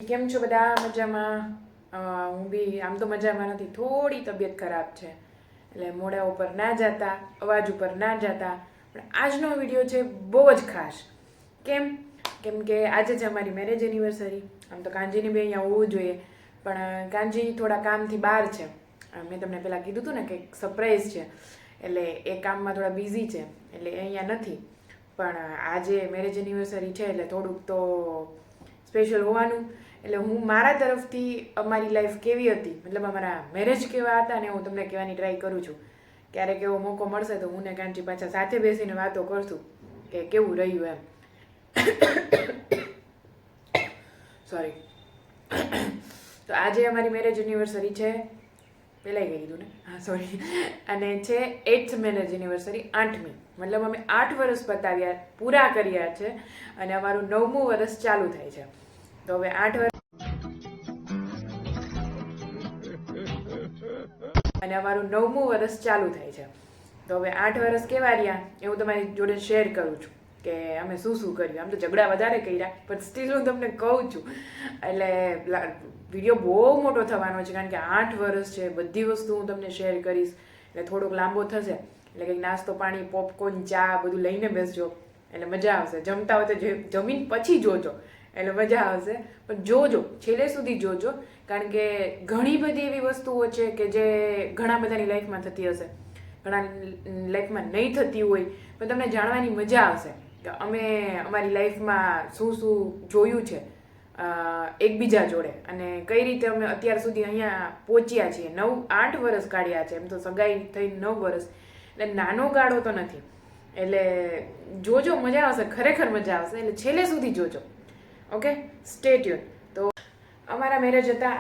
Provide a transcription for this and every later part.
કેમ છો બધા? મજામાં? હું બી આમ તો મજામાં નથી, થોડી તબિયત ખરાબ છે એટલે મોઢા ઉપર ના જતા, અવાજ ઉપર ના જતા. પણ આજનો વિડીયો છે બહુ જ ખાસ. કેમ કે આજે છે અમારી મેરેજ એનિવર્સરી. આમ તો કાંજીની બી અહીંયા હોવું જોઈએ, પણ કાંજી થોડા કામથી બહાર છે. મેં તમને પહેલાં કીધું હતું ને કે સરપ્રાઈઝ છે, એટલે એ કામમાં થોડા બિઝી છે, એટલે એ અહીંયા નથી. પણ આજે મેરેજ એનિવર્સરી છે એટલે થોડુંક તો સ્પેશિયલ હોવાનું. એટલે હું મારા તરફથી અમારી લાઈફ કેવી હતી, મતલબ અમારા મેરેજ કેવા હતા ને હું તમને કહેવાની ટ્રાય કરું છું. ક્યારેક એવો મોકો મળશે તો હું ને કાંચી પાછા સાથે બેસીને વાતો કરશું કે કેવું રહ્યું એમ. સોરી. તો આજે અમારી મેરેજ એનિવર્સરી છે. પહેલાં કહી દીધું ને? હા, સોરી. અને છે 8th મેરેજ એનિવર્સરી, 8મી. મતલબ અમે 8 વર્ષ પૂરા કર્યા છે અને અમારું 9મું વર્ષ ચાલુ થાય છે. તો હવે 8 વર્ષ અને અમારું 9મું વર્ષ ચાલુ થાય છે. તો હવે 8 વર્ષ કેવા રહ્યા એ હું તમારી જોડે શેર કરું છું કે અમે શું શું કર્યું. આમ તો ઝઘડા વધારે કર્યા, પણ સ્ટીલ હું તમને કહું છું. એટલે વિડીયો બહુ મોટો થવાનો છે, કારણ કે 8 વર્ષ છે. બધી વસ્તુ હું તમને શેર કરીશ એટલે થોડોક લાંબો થશે. એટલે કંઈક નાસ્તો પાણી, પોપકોર્ન, ચા બધું લઈને બેસજો એટલે મજા આવશે. જમતા હોય તો જમીન પછી જોજો એટલે મજા આવશે. પણ જોજો, છેલ્લે સુધી જોજો, કારણ કે ઘણી બધી એવી વસ્તુઓ છે કે જે ઘણા બધાની લાઈફમાં થતી હશે, ઘણા લાઈફમાં નહીં થતી હોય, પણ તમને જાણવાની મજા આવશે કે અમે અમારી લાઈફમાં શું શું જોયું છે એકબીજા જોડે અને કઈ રીતે અમે અત્યાર સુધી અહીંયા પહોંચ્યા છીએ. 8 વર્ષ કાઢ્યા છે. એમ તો સગાઈ થઈ 9 વર્ષ, એટલે નાનો ગાળો તો નથી. એટલે જોજો, મજા આવશે, ખરેખર મજા આવશે. એટલે છેલ્લે સુધી જોજો. Okay, stay tune. તો અમારા મેરેજ હતા,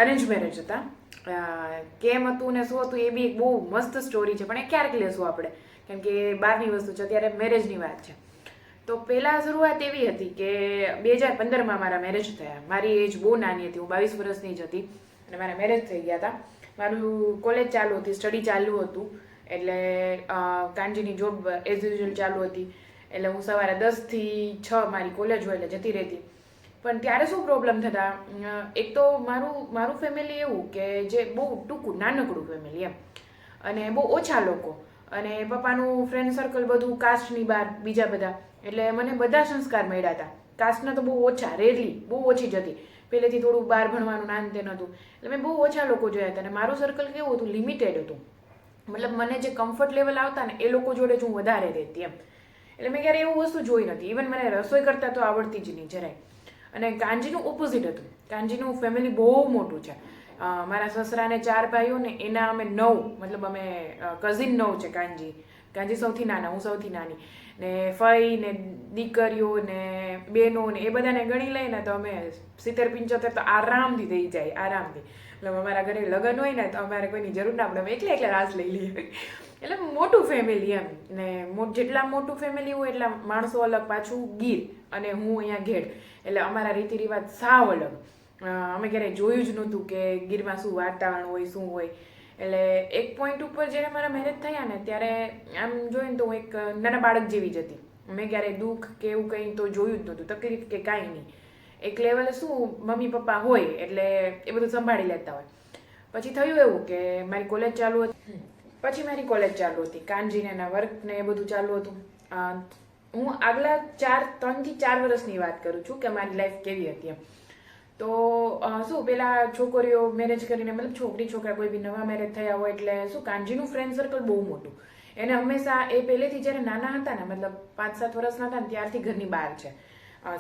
અરેન્જ મેરેજ હતા. કેમ હતું ને શું હતું એ બી એક બહુ મસ્ત સ્ટોરી છે, પણ એ ક્યારેક લેશું આપણે, કેમ કે બહારની વસ્તુ છે, અત્યારે મેરેજની વાત છે. તો પહેલાં શરૂઆત એવી હતી કે 2015માં મારા મેરેજ થયા. મારી એજ બહુ નાની હતી, હું 22 વર્ષની જ હતી અને મારા મેરેજ થઈ ગયા હતા. મારું કોલેજ ચાલુ હતી, સ્ટડી ચાલુ હતું, એટલે કાંજીની જોબ એઝ યુઝ્યુઅલ ચાલુ હતી. એટલે હું સવારે 10 થી 6 મારી કોલેજ હોય એટલે જતી રહેતી. પણ ત્યારે શું પ્રોબ્લેમ થતા, એક તો મારું ફેમિલી એવું કે જે બહુ ટૂંકું નાનકડું ફેમિલી એમ, અને બહુ ઓછા લોકો, અને પપ્પાનું ફ્રેન્ડ સર્કલ બધું કાસ્ટની બહાર બીજા બધા. એટલે મને બધા સંસ્કાર મળ્યા હતા. કાસ્ટના તો બહુ ઓછા, રેરલી બહુ ઓછી જ હતી. પહેલેથી થોડું બહાર ભણવાનું નાન તે નહોતું, એટલે મેં બહુ ઓછા લોકો જોયા હતા. અને મારું સર્કલ કેવું હતું, લિમિટેડ હતું. મતલબ મને જે કમ્ફર્ટ લેવલ આવતા ને એ લોકો જોડે જ હું વધારે રહેતી એમ. એટલે મેં ક્યારે એવું વસ્તુ જોઈ નથી. ઇવન મને રસોઈ કરતા તો આવડતી જ નહીં જરાય. અને કાંજીનું ઓપોઝિટ હતું. કાંજીનું ફેમિલી બહુ મોટું છે. મારા સસરાને 4 ભાઈઓ ને એના અમે 9, મતલબ અમે કઝિન 9 છે. કાંજી સૌથી નાના, હું સૌથી નાની, ને ફઈ ને દીકરીઓ ને બેનો ને એ બધાને ગણી લઈને તો અમે 70-75 તો આરામથી થઈ જાય, આરામથી. એટલે અમારા ઘરે લગ્ન હોય ને તો અમારે કોઈની જરૂર ના પડે, અમે એકલા રાસ લઈ લઈએ. એટલે મોટું ફેમિલી એમ. ને જેટલા મોટું ફેમિલી હોય એટલા માણસો અલગ, પાછું ગીર અને હું અહીંયા ઘેડ, એટલે અમારા રીતિ રિવાજ સાવ અલગ. અમે ક્યારેય જોયું જ નહોતું કે ગીરમાં શું વાતાવરણ હોય, શું હોય. એટલે એક પોઈન્ટ ઉપર જ્યારે મારા મેરેજ થયા ને ત્યારે આમ જોઈએ ને તો હું એક નાના બાળક જેવી જ હતી. મેં ક્યારેય દુઃખ કે એવું કંઈ તો જોયું જ નહોતું, તકલીફ કે કાંઈ નહીં. એક લેવલે શું મમ્મી પપ્પા હોય એટલે એ બધું સંભાળી લેતા હોય. પછી થયું એવું કે મારી કોલેજ ચાલુ હતી, કાંજીને એના વર્ક ને એ બધું ચાલુ હતું. હું આગલા 3 થી 4 વર્ષની વાત કરું છું કે મારી લાઈફ કેવી હતી એમ. તો શું પેલા છોકરીઓ મેરેજ કરીને, મતલબ છોકરી છોકરા કોઈ બી નવા મેરેજ થયા હોય એટલે શું કાંજીનું ફ્રેન્ડ સર્કલ બહુ મોટું. એને હંમેશા એ પહેલેથી જ્યારે નાના હતા ને, મતલબ 5-7 વર્ષના હતા ને ત્યારથી ઘરની બહાર છે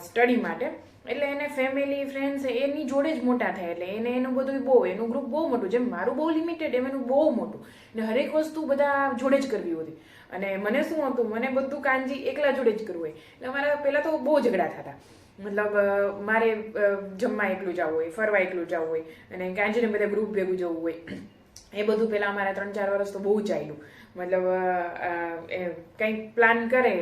સ્ટડી માટે. એટલે એને ફેમિલી ફ્રેન્ડ્સ એની જોડે જ મોટા થયા. એટલે એને એનું બધું બહુ, એનું ગ્રુપ બહુ મોટું. જેમ મારું બહુ લિમિટેડ એમ એનું બહુ મોટું. ને હરેક વસ્તુ બધા જોડે જ કરવી હોતી. અને મને શું હતું, મને બધું કાંજી એકલા જોડે જ કરવું હોય. એટલે અમારા પહેલાં તો બહુ ઝઘડા થતા. મતલબ મારે જમવા એકલું જવું હોય, ફરવા એકલું જવું હોય, અને કાંજીને બધા ગ્રુપ ભેગું જવું હોય. એ બધું પહેલાં અમારા 3-4 વર્ષ તો બહુ ચાલ્યું. મતલબ કંઈક પ્લાન કરે,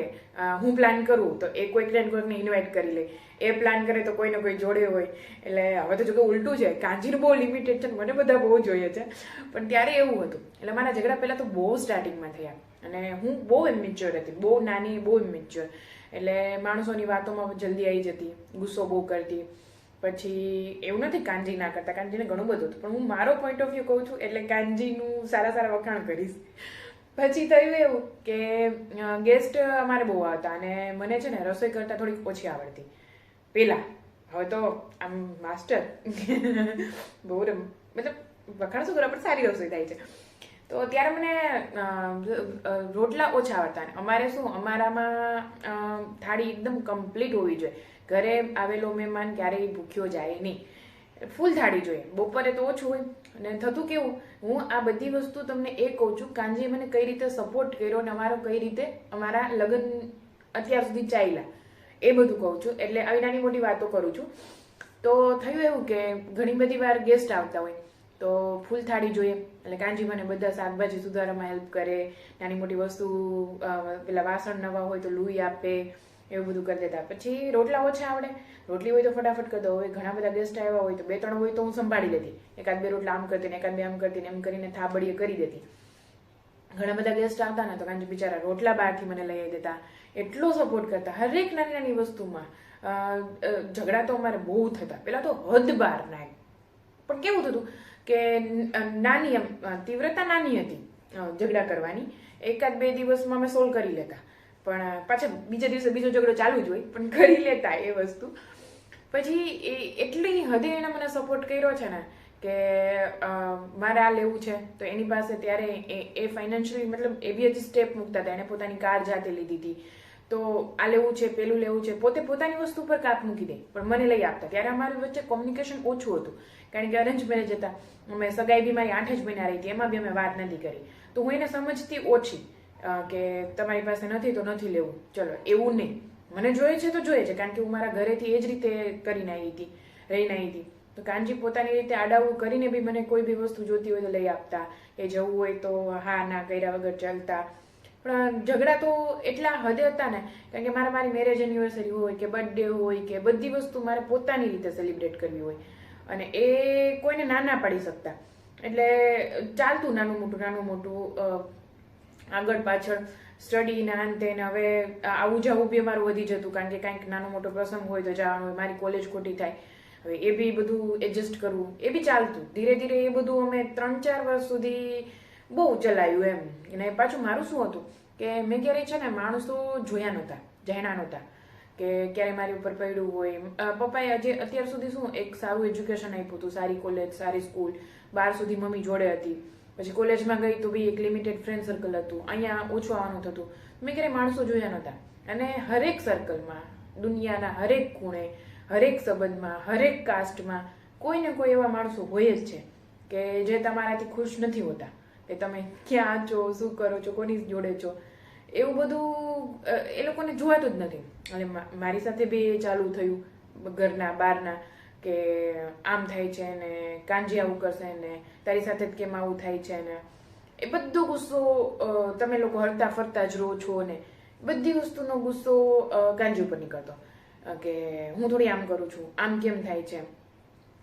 હું પ્લાન કરું તો એ કોઈકને ઇન્વાઇટ કરી લે, એ પ્લાન કરે તો કોઈને કોઈ જોડે હોય. એટલે હવે તો જો કે ઉલટું છે, કાંજીનું બહુ લિમિટેડ છે, મને બધા બહુ જોઈએ છે. પણ ત્યારે એવું હતું. એટલે મારા ઝઘડા પહેલાં તો બહુ સ્ટાર્ટિંગમાં થયા. અને હું બહુ ઇમેચ્યોર હતી, બહુ નાની, બહુ ઇમેચ્યોર. એટલે માણસોની વાતોમાં જલ્દી આવી જતી, ગુસ્સો બહુ કરતી. પછી એવું નથી કાનજી ના કરતા, કાનજીને ઘણું બધું હતું, પણ હું મારો પોઈન્ટ ઓફ વ્યૂ કહું છું એટલે કાનજીનું સારા સારા વખાણ કરીશ. પછી થયું એવું કે ગેસ્ટ અમારે બહુ આવતા અને મને છે ને રસોઈ કરતાં થોડીક ઓછી આવડતી પહેલાં. હવે તો આમ માસ્ટર બહુ મતલબ વખાણ શું કરવા, પણ સારી રસોઈ થાય છે. તો ત્યારે મને રોટલા ઓછા આવડતા. અમારે શું, અમારામાં થાળી એકદમ કમ્પ્લીટ હોવી જોઈએ. ઘરે આવેલો મહેમાન ક્યારેય ભૂખ્યો જાય નહીં, ફૂલ થાળી જોઈએ. બપોરે તો ઓછું હોય. અને થતું કેવું, હું આ બધી વસ્તુ તમને એ કહું છું, કાનજીએ મને કઈ રીતે સપોર્ટ કર્યો અને અમારો કઈ રીતે અમારા લગ્ન અત્યાર સુધી ચાલ્યા એ બધું કહું છું. એટલે આવી નાની મોટી વાતો કરું છું. તો થયું એવું કે ઘણી બધી વાર ગેસ્ટ આવતા હોય તો ફૂલ થાળી જોઈએ, એટલે કાનજી મને બધા શાકભાજી સુધારવામાં હેલ્પ કરે, નાની મોટી વસ્તુ પેલા વાસણ નવા હોય તો લુઈ આપે, એવું બધું કરી દેતા. પછી રોટલા ઓછા આવડે, રોટલી હોય તો ફટાફટ કરી દો. હવે ઘણા બધા ગેસ્ટ આવ્યા હોય તો 2-3 હોય તો હું સંભાળી લેતી, 1-2 રોટલા આમ કરતી ને 1-2 આમ કરતી ને એમ કરીને થાબડીએ કરી દેતી. ઘણા બધા ગેસ્ટ આવતા ને તો કાનજી બિચારા રોટલા બહારથી મને લઈ દેતા, એટલો સપોર્ટ કરતા હરેક નાની નાની વસ્તુમાં. ઝઘડા તો અમારે બહુ થતા, પેલા તો હદ બહાર ના. પણ કેવું થતું કે નાની એમ તીવ્રતા નાની હતી ઝઘડા કરવાની, 1-2 દિવસમાં અમે સોલ્વ કરી લેતા, પણ પાછા બીજા દિવસે બીજો ઝઘડો ચાલુ જ હોય, પણ કરી લેતા એ વસ્તુ. પછી એટલી હદે એને મને સપોર્ટ કર્યો છે ને કે મારે આ લેવું છે તો એની પાસે ત્યારે એ ફાઇનાન્શિયલી મતલબ એ બી હજી સ્ટેપ મૂકતા હતા. એને પોતાની કાર જાતે લીધી હતી, તો આ લેવું છે પેલું લેવું છે, પોતે પોતાની વસ્તુ પર કાપ મૂકી દે પણ મને લઈ આપતા. ત્યારે અમારી વચ્ચે કોમ્યુનિકેશન ઓછું હતું, કારણ કે અરેન્જ મેરેજ હતા. અમે સગાઈ બી મારી 8 જ મહિના રહી હતી, એમાં બી અમે વાત નથી કરી. તો હું એને સમજતી ઓછી કે તમારી પાસે નથી તો નથી લેવું, ચલો એવું નહીં, મને જોઈએ છે તો જોઈએ છે, કારણ કે હું મારા ઘરેથી એ જ રીતે કરીને આવી હતી, રહીને આવી હતી. તો કાનજી પોતાની રીતે આડાવું કરીને બી મને કોઈ બી વસ્તુ જોતી હોય તો લઈ આપતા, એ જવું હોય તો હા ના કર્યા વગર ચાલતા. પણ ઝઘડા તો એટલા હદે હતા ને, કારણ કે મારી મેરેજ એનિવર્સરી હોય કે બર્થડે હોય કે બધી વસ્તુ મારે પોતાની રીતે સેલિબ્રેટ કરવી હોય અને એ કોઈને ના પાડી શકતા. એટલે ચાલતું નાનું મોટું આગળ પાછળ સ્ટડીના અંતે. હવે આવું જવું બી અમારું વધી જતું, કારણ કે કાંઈક નાનો મોટો પ્રસંગ હોય તો જવાનું હોય, મારી કોલેજ ખોટી થાય, હવે એ બી બધું એડજસ્ટ કરવું, એ બી ચાલતું. ધીરે ધીરે એ બધું અમે 3-4 વર્ષ સુધી બહુ ચલાવ્યું એમ. અને પાછું મારું શું હતું કે મેં ક્યારેય છે ને માણસો જોયા નહોતા, જાણ્યા નહોતા કે ક્યારે મારી ઉપર પડ્યું હોય. પપ્પાએ અત્યાર સુધી શું એક સારું એજ્યુકેશન આપ્યું હતું, સારી કોલેજ, સારી સ્કૂલ, 12 સુધી મમ્મી જોડે હતી. પછી કોલેજમાં ગઈ તો બી એક લિમિટેડ ફ્રેન્ડ સર્કલ હતું, અહીંયા ઓછું આવવાનું થતું. મેં ક્યારેય માણસો જોયા નહોતા. અને હરેક સર્કલમાં, દુનિયાના હરેક ખૂણે, હરેક સંબંધમાં, હરેક કાસ્ટમાં કોઈ ને કોઈ એવા માણસો હોય જ છે કે જે તમારાથી ખુશ નથી હોતા, કે તમે ક્યાં છો, શું કરો છો, કોની જોડે છો, એવું બધું એ લોકોને જોવાતું જ નથી. અને મારી સાથે બી ચાલુ થયું ઘરના બહારના કે આમ થાય છે ને કાનજી આવું કરશે ને તારી સાથે જ કેમ આવું થાય છે ને એ બધો ગુસ્સો તમે લોકો હરતા ફરતા જ રહો છો ને બધી વસ્તુનો ગુસ્સો કાનજી ઉપર નીકળતો કે હું થોડી આમ કરું છું, આમ કેમ થાય છે.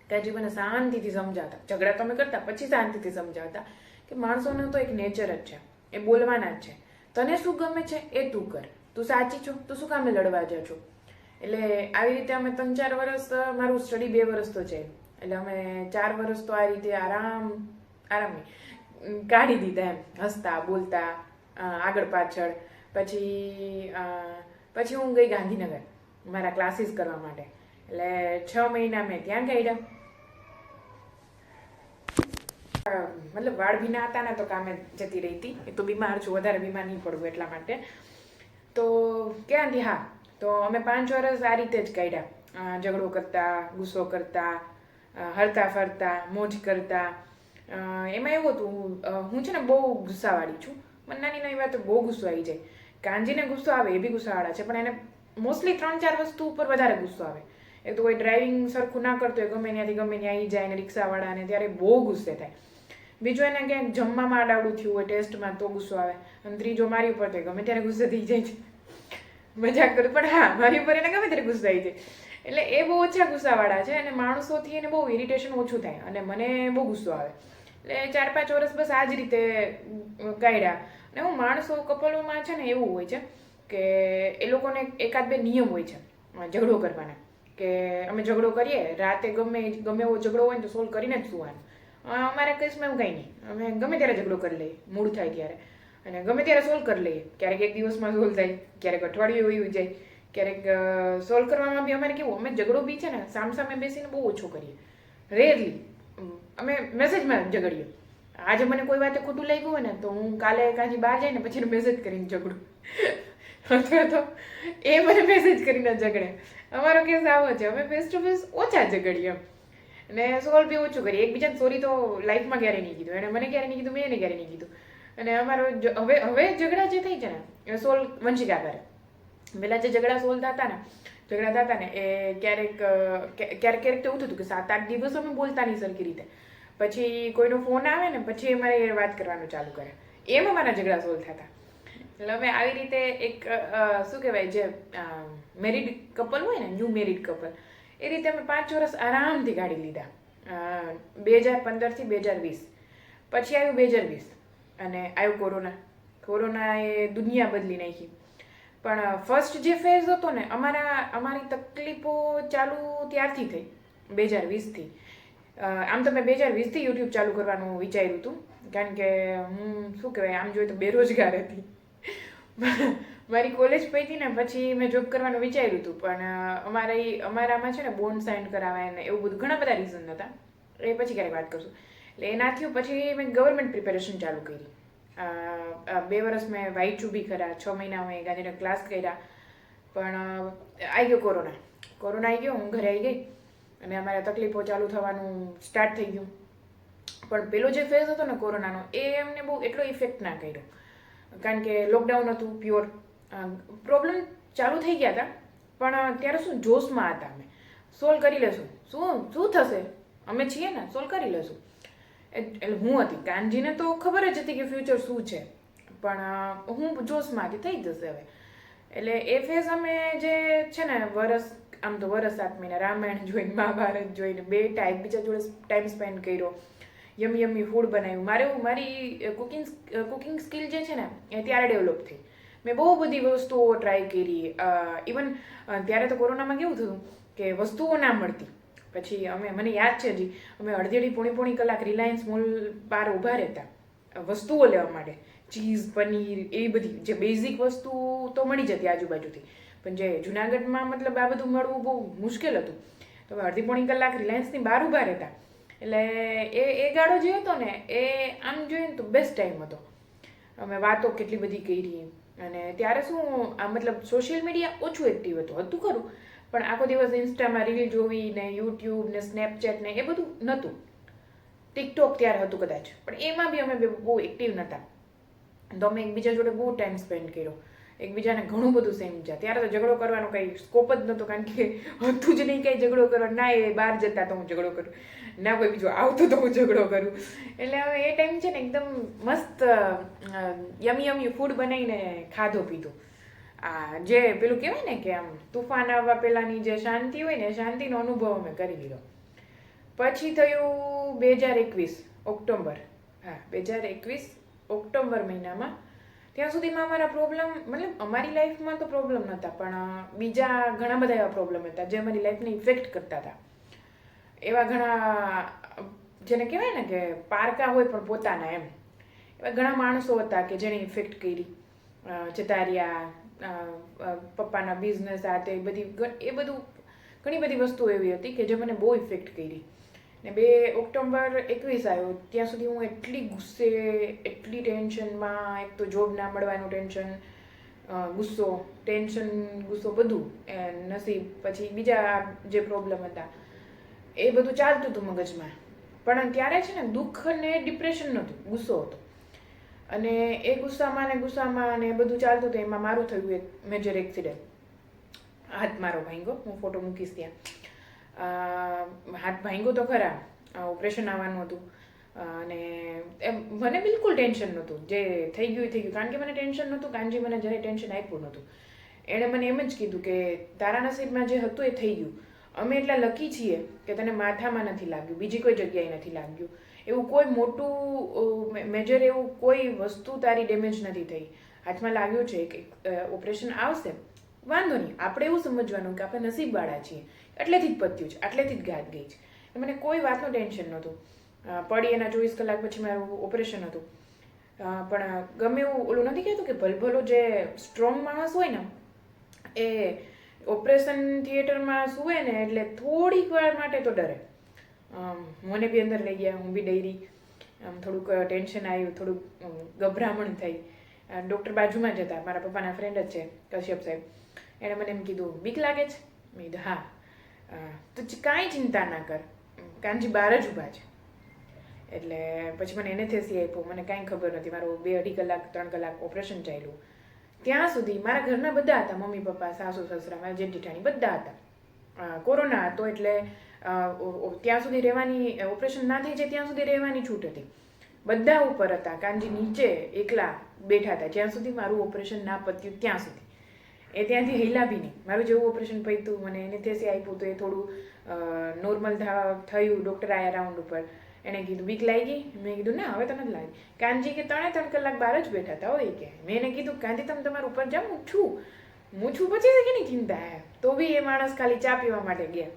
કાનજી મને શાંતિથી સમજાવતા, ઝઘડા તો અમે કરતા પછી શાંતિથી સમજાવતા કે માણસોનો તો એક નેચર જ છે, એ બોલવાના જ છે. તને શું ગમે છે એ તું કર, તું સાચી છો તો શું કામે લડવા જા છો. એટલે આવી રીતે અમે 3-4 વર્ષ, મારું સ્ટડી 2 વર્ષ તો છે, એટલે અમે 4 વર્ષ તો આ રીતે આરામની કાઢી દીધા એમ, હસતા બોલતા આગળ પાછળ. પછી હું ગઈ ગાંધીનગર મારા ક્લાસીસ કરવા માટે, એટલે 6 મહિના મેં ત્યાં કાઢ્યા. મતલબ વાળ ભીના હતા ને તો કામે જતી રહી હતી, એ તો બીમાર છું, વધારે બીમાર નહીં પડવું એટલા માટે. તો ક્યાંથી હા, તો અમે 5 વર્ષ આ રીતે જ કાઢ્યા, ઝઘડો કરતા, ગુસ્સો કરતા, હરતા ફરતા, મોજ કરતા. એમાં એવું હતું, હું છે ને બહુ ગુસ્સાવાળી છું, મને નાની નાની વાતો બહુ ગુસ્સો આવી જાય. કાનજીને ગુસ્સો આવે, એ બી ગુસ્સાવાળા છે, પણ એને મોસ્ટલી 3-4 વસ્તુ ઉપર વધારે ગુસ્સો આવે. એક તો કોઈ ડ્રાઇવિંગ સરખું ના કરતો હોય, ગમે ત્યાંથી ગમે ત્યાં આવી જાય, ને રિક્ષાવાળાને ત્યારે બહુ ગુસ્સે થાય. બીજું એને ક્યાંક જમવામાં આડાવડું થયું હોય ટેસ્ટમાં તો ગુસ્સો આવે. અને ત્રીજો મારી ઉપર તો ગમે ત્યારે ગુસ્સે થઈ જાય છે, મજાક કરું પણ હા મારી ઉપર એને ગમે ત્યારે ગુસ્સો આવી જાય. એટલે એ બહુ ઓછા ગુસ્સાવાળા છે અને માણસોથી એને બહુ ઇરિટેશન ઓછું થાય અને મને બહુ ગુસ્સો આવે. એટલે 4-5 વર્ષ બસ આ જ રીતે કાઢ્યા. અને હું માણસો કપલોમાં છે ને એવું હોય છે કે એ લોકોને 1-2 નિયમ હોય છે ઝઘડો કરવાના, કે અમે ઝઘડો કરીએ રાતે, ગમે એવો ઝઘડો હોય ને તો સોલ્વ કરીને જ સુવાનું. અમારા કેસમાં એવું કંઈ નહીં, અમે ગમે ત્યારે ઝઘડો કરી લઈએ મૂડ થાય ત્યારે, અને ગમે ત્યારે સોલ્વ કરી લઈએ. ક્યારેક એક દિવસમાં સોલ્વ થાય, ક્યારેક અઠવાડિયું વયું જાય, ક્યારેક સોલ્વ કરવામાં બી અમારે કેવું, અમે ઝઘડો બી છે ને સામસામે બેસીને બહુ ઓછો કરીએ, રેરલી. અમે મેસેજમાં ઝઘડીએ. આજે મને કોઈ વાતે ખોટું લાગ્યું હોય ને તો હું કાલે કાંઈ બહાર જાય ને પછી મેસેજ કરીને ઝઘડું, અથવા તો એ મને મેસેજ કરીને ઝઘડે. અમારો કેસ આવો છે, અમે ફેસ ટુ ફેસ ઓછા ઝઘડીએ અને સોલ્વ બી ઓછું કરીએ. એકબીજાને સોરી તો લાઈફમાં ક્યારે નહીં કીધું, એને મને ક્યારે નહીં કીધું, મેં એને ક્યારે નહીં કીધું. અને અમારો હવે ઝઘડા જે થઈ છે ને એ સોલ્વ વંશિકા કરે. પહેલાં જે ઝઘડા થતા ને એ ક્યારેક તો એવું થતું કે 7-8 દિવસ અમે બોલતા નહીં સરખી રીતે, પછી કોઈનો ફોન આવે ને પછી અમારે વાત કરવાનું ચાલુ કરે, એમ અમારા ઝઘડા સોલ્વ થતા. એટલે અમે આવી રીતે એક શું કહેવાય, જે મેરિડ કપલ હોય ને, ન્યૂ મેરિડ કપલ, એ રીતે અમે 5 વર્ષ આરામથી કાઢી લીધા. 2015 થી 2020, પછી આવ્યું 2020 અને આવ્યું કોરોનાએ દુનિયા બદલી નાખી. પણ ફર્સ્ટ જે ફેઝ હતો ને અમારી તકલીફો ચાલુ ત્યારથી થઈ, 2020થી. આમ તો મેં 2020થી યુટ્યુબ ચાલુ કરવાનું વિચાર્યું હતું, કારણ કે હું શું કહેવાય, આમ જોઈએ તો બેરોજગાર હતી. મારી કોલેજ પતી ને પછી મેં જોબ કરવાનું વિચાર્યું હતું, પણ અમારામાં છે ને બોન્ડ સાઇન કરાવાય ને એવું બધું ઘણા બધા રીઝન હતા, એ પછી ક્યારેક વાત કરશું. એટલે એ ના થયું પછી મેં ગવર્મેન્ટ પ્રિપેરેશન ચાલુ કરી. 2 વર્ષ મેં વાંચ્યું બી ખરા, 6 મહિના મેં ગાંધીનગર ક્લાસ કર્યા, પણ આવી ગયો કોરોના આવી ગયો, હું ઘરે આવી ગઈ અને અમારે તકલીફો ચાલુ થવાનું સ્ટાર્ટ થઈ ગયું. પણ પેલો જે ફેઝ હતો ને કોરોનાનો, એ અમને બહુ એટલો ઇફેક્ટ ના કર્યો, કારણ કે લોકડાઉન હતું, પ્યોર પ્રોબ્લેમ ચાલુ થઈ ગયા હતા. પણ ત્યારે શું જોશમાં હતા, અમે સોલ્વ કરી લેશું, શું થશે, અમે છીએ ને, સોલ્વ કરી લેશું. એટલે હું હતી, કાનજીને તો ખબર જ હતી કે ફ્યુચર શું છે, પણ હું જોશમાં હતી, થઈ જશે હવે. એટલે એ ફેઝ અમે જે છે ને આમ તો વરસ 7 મહિના રામાયણ જોઈને, મહાભારત જોઈને, બેટા એકબીજા જોડે ટાઈમ સ્પેન્ડ કર્યો, યમી ફૂડ બનાવ્યું. મારી કુકિંગ સ્કિલ જે છે ને એ ત્યારે ડેવલપ થઈ. મેં બહુ બધી વસ્તુઓ ટ્રાય કરી. ઇવન ત્યારે તો કોરોનામાં કેવું થયું કે વસ્તુઓ ના મળતી. પછી મને યાદ છે હજી, અમે અડધી પોણી કલાક રિલાયન્સ મોલ બહાર ઊભા રહેતા વસ્તુઓ લેવા માટે. ચીઝ, પનીર, એ બધી જે બેઝિક વસ્તુ તો મળી જતી આજુબાજુથી, પણ જે જુનાગઢમાં મતલબ આ બધું મળવું બહુ મુશ્કેલ હતું. તો અમે અડધી પોણી કલાક રિલાયન્સની બહાર ઊભા રહેતા. એટલે એ ગાળો જે હતો ને એ આમ જોઈએ ને તો બેસ્ટ ટાઈમ હતો. અમે વાતો કેટલી બધી કરી. અને ત્યારે શું મતલબ સોશિયલ મીડિયા ઓછું એક્ટિવ હતું ખરું, પણ આખો દિવસ ઇન્સ્ટામાં રીલ જોવી ને, યુટ્યુબ ને, સ્નેપચેટ ને એ બધું નહોતું. ટિકટોક ત્યારે હતું કદાચ, પણ એમાં બી અમે બહુ એક્ટિવ નહોતા. તો અમે એકબીજા જોડે બહુ ટાઈમ સ્પેન્ડ કર્યો, એકબીજાને ઘણું બધું સમજ્યા. ત્યારે તો ઝઘડો કરવાનો કંઈ સ્કોપ જ નહોતો, કારણ કે હતું જ નહીં કંઈ ઝઘડો કરવાનો. ના એ બહાર જતા તો હું ઝઘડો કરું, ના કોઈ બીજું આવતું તો હું ઝઘડો કરું. એટલે હવે એ ટાઈમ છે ને એકદમ મસ્ત યમી ફૂડ બનાવીને ખાધો પીધો. જે પેલું કહેવાય ને કે આમ તુફાન આવવા પહેલાંની જે શાંતિ હોય ને, શાંતિનો અનુભવ અમે કરી લીધો. પછી થયું 2021 ઓક્ટોબર. 2021 ઓક્ટોબર મહિનામાં. ત્યાં સુધીમાં અમારા પ્રોબ્લેમ, મતલબ અમારી લાઈફમાં તો પ્રોબ્લેમ નહોતા, પણ બીજા ઘણા બધા એવા પ્રોબ્લેમ હતા જે અમારી લાઈફને ઇફેક્ટ કરતા હતા. એવા ઘણા, જેને કહેવાય ને કે પારકા હોય પણ પોતાના, એમ એવા ઘણા માણસો હતા કે જેને ઇફેક્ટ કરી. જતા રહ્યા, પપ્પાના બિઝનેસ આ તે બધી, ઘણી બધી વસ્તુઓ એવી હતી કે જે મને બહુ ઇફેક્ટ કરી. ને 2 ઓક્ટોબર 21 આવ્યો ત્યાં સુધી હું એટલી ગુસ્સે, એટલી ટેન્શનમાં. એક તો જોબ ના મળવાનું ટેન્શન, ગુસ્સો બધું નસીબ. પછી બીજા જે પ્રોબ્લેમ હતા એ બધું ચાલતું હતું મગજમાં. પણ ત્યારે છે ને દુઃખ ને ડિપ્રેશન નહોતું, ગુસ્સો હતો. અને એ ગુસ્સામાં ને બધું ચાલતું હતું. એમાં મારું થયું એક મેજર એક્સિડન્ટ. હાથ મારો ભાંગ્યો, હું ફોટો મૂકીશ ત્યાં. હાથ ભાંગ્યો તો ખરા, ઓપરેશન આવવાનું હતું. અને મને બિલકુલ ટેન્શન નહોતું, જે થઈ ગયું, કારણ કે મને ટેન્શન નહોતું. કાનજી મને જરાય ટેન્શન આપ્યું નહોતું. એણે મને એમ જ કીધું કે તારા નસીબમાં જે હતું એ થઈ ગયું. અમે એટલા લકી છીએ કે તને માથામાં નથી લાગ્યું, બીજી કોઈ જગ્યાએ નથી લાગ્યું. એવું કોઈ મોટું મેજર એવું કોઈ વસ્તુ તારી ડેમેજ નથી થઈ. હાથમાં લાગ્યું છે કે ઓપરેશન આવશે, વાંધો નહીં. આપણે એવું સમજવાનું કે આપણે નસીબવાળા છીએ એટલેથી જ પત્યું છે, આટલેથી જ ગાત ગઈ છે. મને કોઈ વાતનું ટેન્શન નહોતું. પડી એના 24 કલાક પછી મારું ઓપરેશન હતું. પણ ગમે એવું ઓલું નથી કહેતું કે ભલભલો જે સ્ટ્રોંગ માણસ હોય ને એ ઓપરેશન થિયેટરમાં સૂવે ને એટલે થોડીક વાર માટે તો ડરે. મને બી અંદર લઈ ગયા, હું બી ડરી. થોડુંક ટેન્શન આવ્યું, થોડુંક ગભરામણ થઈ. ડૉક્ટર બાજુમાં જ હતા, મારા પપ્પાના ફ્રેન્ડ જ છે કશ્યપ સાહેબ. એણે મને એમ કીધું, બીક લાગે છે? મેં કીધું હા. તું કાંઈ ચિંતા ના કર, કાનજી બહાર જ ઊભા છે. એટલે પછી મને એનેસ્થેસિયા આપ્યું. મને કાંઈ ખબર નથી. મારું 2-2.5 કલાક 3 કલાક ઓપરેશન ચાલ્યું. ત્યાં સુધી મારા ઘરના બધા હતા, મમ્મી પપ્પા, સાસુ સસરા, મારા જેઠ જેઠાણી બધા હતા. કોરોના હતો એટલે ત્યાં સુધી રહેવાની, ઓપરેશન ના થઈ જાય ત્યાં સુધી રહેવાની છૂટ હતી. બધા ઉપર હતા, કાનજી નીચે એકલા બેઠા હતા જ્યાં સુધી મારું ઓપરેશન ના પત્યું ત્યાં સુધી. એ ત્યાંથી હિલા બી નહીં. મારું જેવું ઓપરેશન પત્યું, મને એનેસ્થેસિયા આપ્યું તો એ થોડું નોર્મલ થયું. ડૉક્ટર આવ્યા રાઉન્ડ ઉપર. એણે કીધું, બીક લાગી? મેં કીધું ના, હવે તો નથી લાગી. કાનજી કે 3 કલાક બહાર જ બેઠા હતા હોય કે. મેં એને કીધું, કાનજી તમે તમારા ઉપર જાઓ, હું છું પછી કેની ચિંતા હે. તો બી એ માણસ ખાલી ચા પીવા માટે ગયા.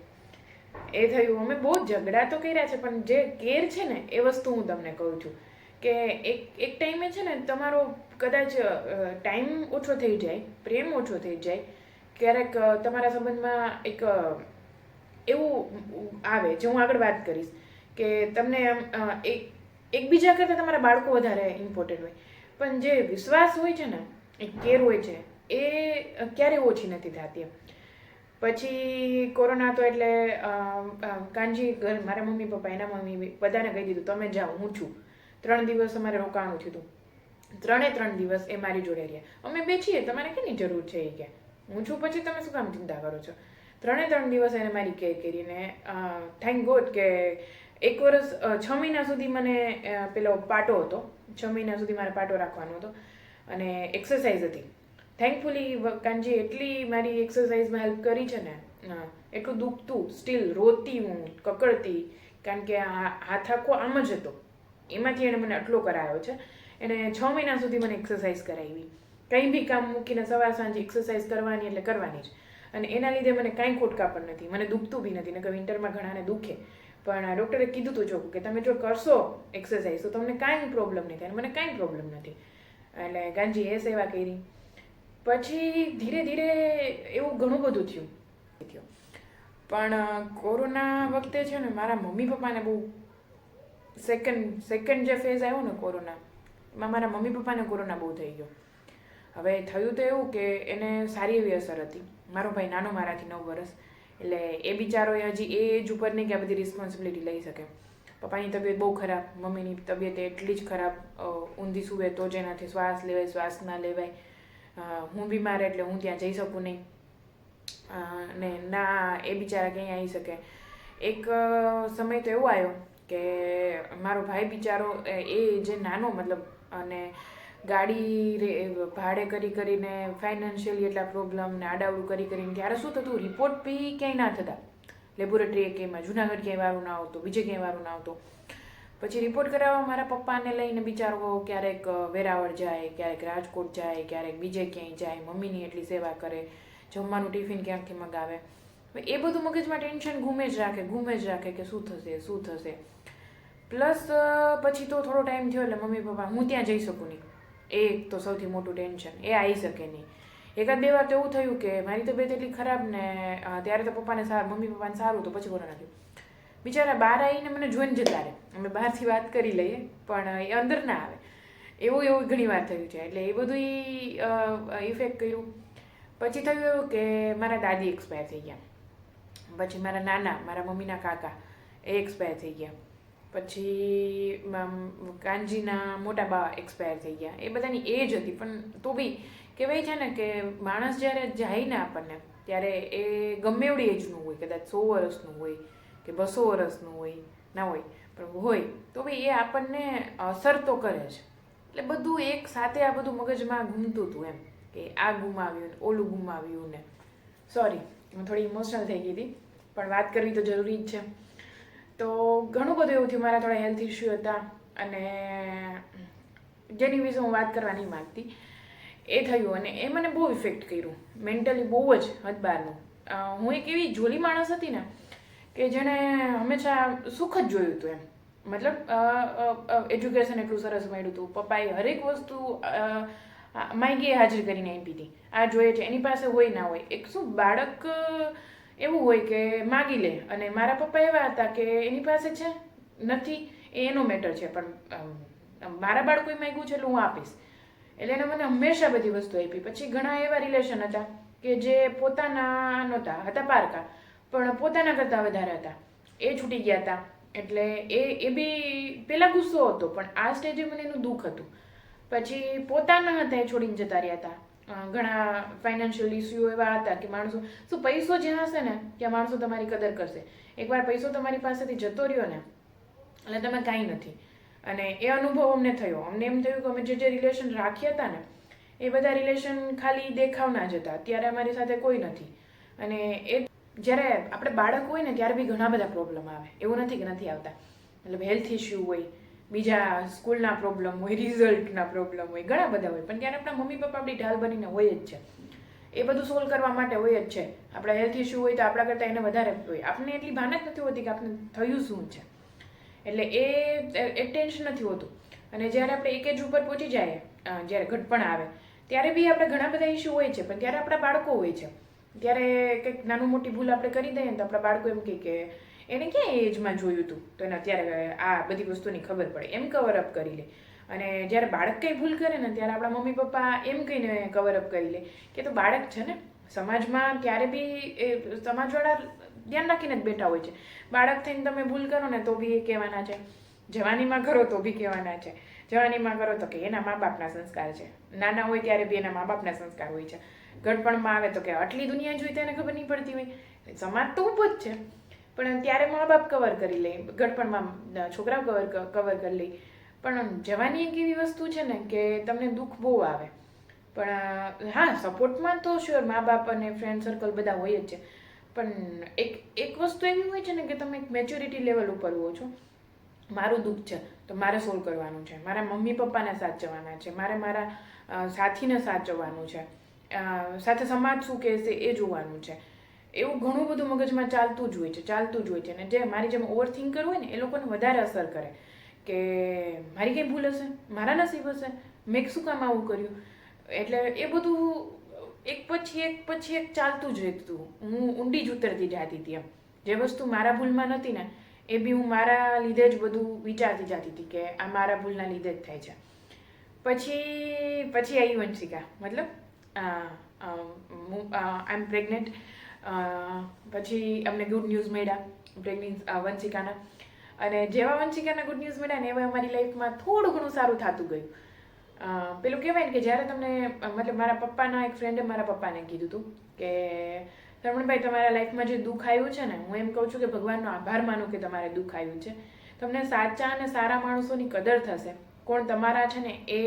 એ થયું. અમે બહુ ઝઘડા તો કર્યા છે, પણ જે કેર છે ને એ વસ્તુ હું તમને કહું છું કે એક ટાઈમે છે ને તમારો કદાચ ટાઈમ ઓછો થઈ જાય, પ્રેમ ઓછો થઈ જાય, ક્યારેક તમારા સંબંધમાં એક એવું આવે જે હું આગળ વાત કરીશ કે તમને એકબીજા કરતાં તમારા બાળકો વધારે ઇમ્પોર્ટન્ટ હોય, પણ જે વિશ્વાસ હોય છે ને, એ કેર હોય છે, એ ક્યારેય ઓછી નથી થતી એમ. પછી કોરોના હતો એટલે કાનજી મારા મમ્મી પપ્પા, એના મમ્મી બધાને કહી દીધું તમે જાઓ, હું છું. 3 દિવસ અમારે રોકાવાનું થયું હતું. 3 દિવસ એ મારી જોડે રહ્યા. અમે બે છીએ, તમારે કેની જરૂર છે એ કે હું છું પછી તમે શું કામ ચિંતા કરો છો. 3 દિવસ એને મારી કેર કરીને થેન્ક ગોડ કે 1 વર્ષ 6 મહિના સુધી મને પેલો પાટો હતો. 6 મહિના સુધી મારે પાટો રાખવાનો હતો અને એક્સરસાઇઝ હતી. થેન્કફુલી કાનજી એટલી મારી એક્સરસાઇઝમાં હેલ્પ કરી છે ને, એટલું દુખતું, સ્ટીલ રોતી હું, કકડતી, કારણ કે હાથ આખો આમ જ હતો. એમાંથી એણે મને આટલો કરાયો છે. એણે 6 મહિના સુધી મને એક્સરસાઇઝ કરાવી. કંઈ બી કામ મૂકીને સવાર સાંજે એક્સરસાઇઝ કરવાની એટલે કરવાની જ. અને એના લીધે મને કાંઈ ખોટકા પણ નથી, મને દુખતું બી નથી. નકર વિન્ટરમાં ઘણાને દુખે, પણ ડૉક્ટરે કીધું હતું જો કે તમે જો કરશો એક્સરસાઇઝ તો તમને કાંઈ પ્રોબ્લેમ નહીં થાય. મને કાંઈ પ્રોબ્લેમ નથી. એટલે કાનજી એ સેવા કરી. પછી ધીરે ધીરે એવું ઘણું બધું થયું. પણ કોરોના વખતે છે ને મારા મમ્મી પપ્પાને બહુ સેકન્ડ જે ફેઝ આવ્યો ને કોરોના, એમાં મારા મમ્મી પપ્પાને કોરોના બહુ થઈ ગયો. હવે થયું તો એવું કે એને સારી એવી અસર હતી. મારો ભાઈ નાનો મારાથી 9 વર્ષ, એટલે એ બિચારો હજી એ એજ ઉપર નહીં કે આ બધી રિસ્પોન્સિબિલિટી લઈ શકે. પપ્પાની તબિયત બહુ ખરાબ, મમ્મીની તબિયત એટલી જ ખરાબ. ઊંધી સૂવે તો જ એનાથી શ્વાસ લેવાય, શ્વાસ ના લેવાય. હું બીમાર એટલે હું ત્યાં જઈ શકું નહીં, ને ના એ બિચારા ક્યાંય આવી શકે. એક સમય તો એવો આવ્યો કે મારો ભાઈ બિચારો એ જે નાનો મતલબ, અને ગાડી ભાડે કરીને ફાઇનાન્શિયલી એટલા પ્રોબ્લેમ ને આડાવડું કરીને ત્યારે શું થતું, રિપોર્ટ બી ક્યાંય ના થતા. લેબોરેટરી ક્યાંયમાં જુનાગઢ ક્યાંય વારું ના આવતું, બીજે ક્યાંય વારું ના આવતું. પછી રિપોર્ટ કરાવવા મારા પપ્પાને લઈને બિચારો ક્યારેક વેરાવળ જાય, ક્યારેક રાજકોટ જાય, ક્યારેક બીજે ક્યાંય જાય, મમ્મીની એટલી સેવા કરે, જમવાનું ટિફિન ક્યાંકથી મગાવે. એ બધું મગજમાં ટેન્શન ઘૂમે જ રાખે કે શું થશે. પ્લસ પછી તો થોડો ટાઈમ થયો એટલે મમ્મી પપ્પા, હું ત્યાં જઈ શકું નહીં, એ તો સૌથી મોટું ટેન્શન, એ આવી શકે નહીં. 1-2 વાર તો એવું થયું કે મારી તબિયત એટલી ખરાબ ને ત્યારે તો મમ્મી પપ્પાને સારું, તો પછી કોરોના થયું. બિચારા બહાર આવીને મને જોઈને જતા રહે. અમે બહારથી વાત કરી લઈએ પણ એ અંદર ના આવે. એવું ઘણી વાર થયું છે. એટલે એ બધું ઇફેક્ટ કર્યું. પછી થયું એવું કે મારા દાદી એક્સપાયર થઈ ગયા. પછી મારા નાના, મારા મમ્મીના કાકા એ એક્સપાયર થઈ ગયા. પછી કાનજીના મોટા બા એક્સપાયર થઈ ગયા. એ બધાની એજ હતી, પણ તો બી કહેવાય છે ને કે માણસ જ્યારે જાય ને આપણને ત્યારે એ ગમે એવડી એજનું હોય, કદાચ 100 વર્ષનું હોય કે 200 વર્ષનું હોય, ના હોય, પણ હોય તો બી એ આપણને અસર તો કરે છે. એટલે બધું એક સાથે આ બધું મગજમાં ઘૂમતું હતું એમ કે આ ગુમાવ્યું ને ઓલું ગુમાવ્યું ને. સોરી, હું થોડી ઇમોશનલ થઈ ગઈ હતી, પણ વાત કરવી તો જરૂરી જ છે. તો ઘણું બધું એવું થયું. મારા થોડા હેલ્થ ઇસ્યુ હતા અને જેની વિશે હું વાત કરવા નહીં માગતી. એ થયું અને એ મને બહુ ઇફેક્ટ કર્યું મેન્ટલી, બહુ જ હદ બહારનું. હું એક એવી જોલી માણસ હતી ને કે જેણે હંમેશા સુખ જ જોયું હતું એમ. મતલબ એજ્યુકેશન એટલું સરસ મળ્યું હતું, પપ્પાએ હરેક વસ્તુ માયગીએ હાજર કરીને આપી હતી. આ જોઈએ છે એની પાસે હોય ના હોય, એક શું બાળક એવું હોય કે માગી લે, અને મારા પપ્પા એવા હતા કે એની પાસે છે નથી એ એનો મેટર છે, પણ મારા બાળકોએ માગ્યું છે એટલે હું આપીશ. એટલે એને મને હંમેશા બધી વસ્તુ આપી. પછી ઘણા એવા રિલેશન હતા કે જે પોતાના નહોતા, હતા પારકા, પણ પોતાના કરતાં વધારે હતા, એ છૂટી ગયા હતા. એટલે એ બી પહેલાં ગુસ્સો હતો, પણ આ સ્ટેજે મને એનું દુઃખ હતું. પછી પોતાના હતા એ છોડીને જતા રહ્યા હતા. ઘણા ફાઇનાન્શિયલ ઇસ્યુ એવા હતા કે માણસો શું, પૈસો જ્યાં હશે ને ત્યાં માણસો તમારી કદર કરશે. એકવાર પૈસો તમારી પાસેથી જતો રહ્યો ને એટલે તમે કાંઈ નથી. અને એ અનુભવ અમને થયો. અમને એમ થયું કે અમે જે રિલેશન રાખ્યા હતા ને એ બધા રિલેશન ખાલી દેખાવના જ હતા. અત્યારે અમારી સાથે કોઈ નથી. અને એ જ્યારે આપણે બાળક હોય ને ત્યારે બી ઘણા બધા પ્રોબ્લેમ આવે, એવું નથી કે નથી આવતા. મતલબ હેલ્થ ઇસ્યુ હોય, બીજા સ્કૂલના પ્રોબ્લેમ હોય, રિઝલ્ટના પ્રોબ્લેમ હોય, ઘણા બધા હોય, પણ ત્યારે આપણા મમ્મી પપ્પા આપણી ઢાલ બનીને હોય જ છે. એ બધું સોલ્વ કરવા માટે હોય જ છે. આપણા હેલ્થ ઇસ્યુ હોય તો આપણા કરતાં એને વધારે હોય. આપણને એટલી ભાન જ નથી હોતી કે આપણે થયું શું છે. એટલે એ ટેન્શન નથી હોતું. અને જ્યારે આપણે એક એજ ઉપર પહોંચી જાય, જ્યારે ઘટપણ આવે ત્યારે બી આપણે ઘણા બધા ઇસ્યુ હોય છે, પણ ત્યારે આપણા બાળકો હોય છે. ત્યારે કંઈક નાનું મોટી ભૂલ આપણે કરી દઈએ ને તો આપણા બાળકો એમ કહે કે એને ક્યાં એજમાં જોયું હતું તો એને અત્યારે આ બધી વસ્તુની ખબર પડે, એમ કવરઅપ કરી લે. અને જ્યારે બાળક કંઈ ભૂલ કરે ને ત્યારે આપણા મમ્મી પપ્પા એમ કહીને કવરઅપ કરી લે કે તો બાળક છે ને. સમાજમાં ત્યારે બી એ સમાજવાળા ધ્યાન રાખીને જ બેઠા હોય છે. બાળક થઈને તમે ભૂલ કરો ને તો બી એ કહેવાના છે, જવાનીમાં કરો તો બી કહેવાના છે. જવાનીમાં કરો તો કે એના મા બાપના સંસ્કાર છે, નાના હોય ત્યારે બી એના મા બાપના સંસ્કાર હોય છે. ઘડપણમાં આવે તો કે આટલી દુનિયા જોઈ તેને ખબર નહીં પડતી હોય. સમાજ તો ઊભો જ છે, પણ ત્યારે મા બાપ કવર કરી લે, ઘડપણમાં છોકરાઓ કવર કરી લે. પણ જવાની એક એવી વસ્તુ છે ને કે તમને દુઃખ બહુ આવે, પણ હા સપોર્ટમાં તો શ્યોર મા બાપ અને ફ્રેન્ડ સર્કલ બધા હોય જ છે. પણ એક વસ્તુ એવી હોય છે ને કે તમે એક મેચ્યોરિટી લેવલ ઉપર હો છો. મારું દુઃખ છે તો મારે સોલ્વ કરવાનું છે, મારા મમ્મી પપ્પાને સાચવવાના છે, મારે મારા સાથીને સાચવવાનું છે, સાથે સમાજ શું કહેશે એ જોવાનું છે. એવું ઘણું બધું મગજમાં ચાલતું જ હોય છે. અને જે મારી જેમ ઓવર થિંકર હોય ને એ લોકોને વધારે અસર કરે કે મારી કંઈ ભૂલ હશે, મારા નસીબ હશે, મેં શું કામ આવું કર્યું. એટલે એ બધું એક પછી એક ચાલતું જ રહેતું. હું ઊંડી જ ઉતરતી જતી હતી એમ. જે વસ્તુ મારા ભૂલમાં નથી ને એ બી હું મારા લીધે જ બધું વિચારતી જતી હતી કે આ મારા ભૂલના લીધે જ થાય છે. પછી આવી વંશિકા, મતલબ આઈ એમ પ્રેગ્નેન્ટ. પછી અમને ગુડ ન્યૂઝ મળ્યા વંશિકાના. અને જેવા વંશિકાના ગુડ ન્યૂઝ મળ્યા ને એવા અમારી લાઈફમાં થોડું ઘણું સારું થતું ગયું. પેલું કહેવાય ને કે જ્યારે તમને મતલબ મારા પપ્પાના એક ફ્રેન્ડે મારા પપ્પાને કીધું હતું કે રમણભાઈ તમારા લાઈફમાં જે દુઃખ આવ્યું છે ને, હું એમ કહું છું કે ભગવાનનો આભાર માનું કે તમારે દુઃખ આવ્યું છે. તમને સાચા અને સારા માણસોની કદર થશે, કોણ તમારા છે ને એ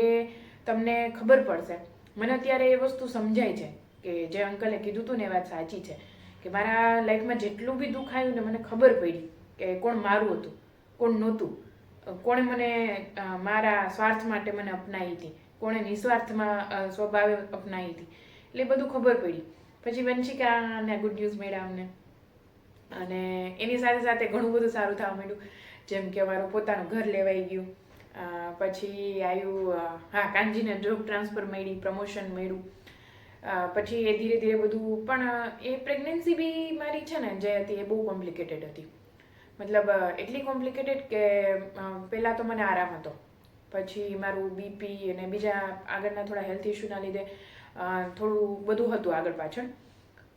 તમને ખબર પડશે. મને અત્યારે એ વસ્તુ સમજાય છે કે જે અંકલે કીધું હતું ને એ વાત સાચી છે કે મારા લાઈફમાં જેટલું બી દુઃખ આવ્યું ને મને ખબર પડી કે કોણ મારું હતું, કોણ નહોતું, કોણે મને મારા સ્વાર્થ માટે મને અપનાવી હતી, કોણે નિસ્વાર્થમાં સ્વભાવે અપનાવી હતી. એટલે બધું ખબર પડી. પછી વંશિકાને ગુડ ન્યૂઝ મળ્યા અમને, અને એની સાથે સાથે ઘણું બધું સારું થવા માંડ્યું. જેમ કે અમારું પોતાનું ઘર લેવાઈ ગયું. પછી આવ્યું કાનજીને જોબ ટ્રાન્સફર મળી, પ્રમોશન મળ્યું. પછી એ ધીરે ધીરે બધું. પણ એ પ્રેગ્નન્સી બી મારી છે ને જે હતી એ બહુ કોમ્પ્લિકેટેડ હતી. મતલબ એટલી કોમ્પ્લિકેટેડ કે પહેલાં તો મને આરામ હતો, પછી મારું બીપી અને બીજા આગળના થોડા હેલ્થ ઇસ્યુના લીધે થોડું બધું હતું આગળ પાછળ.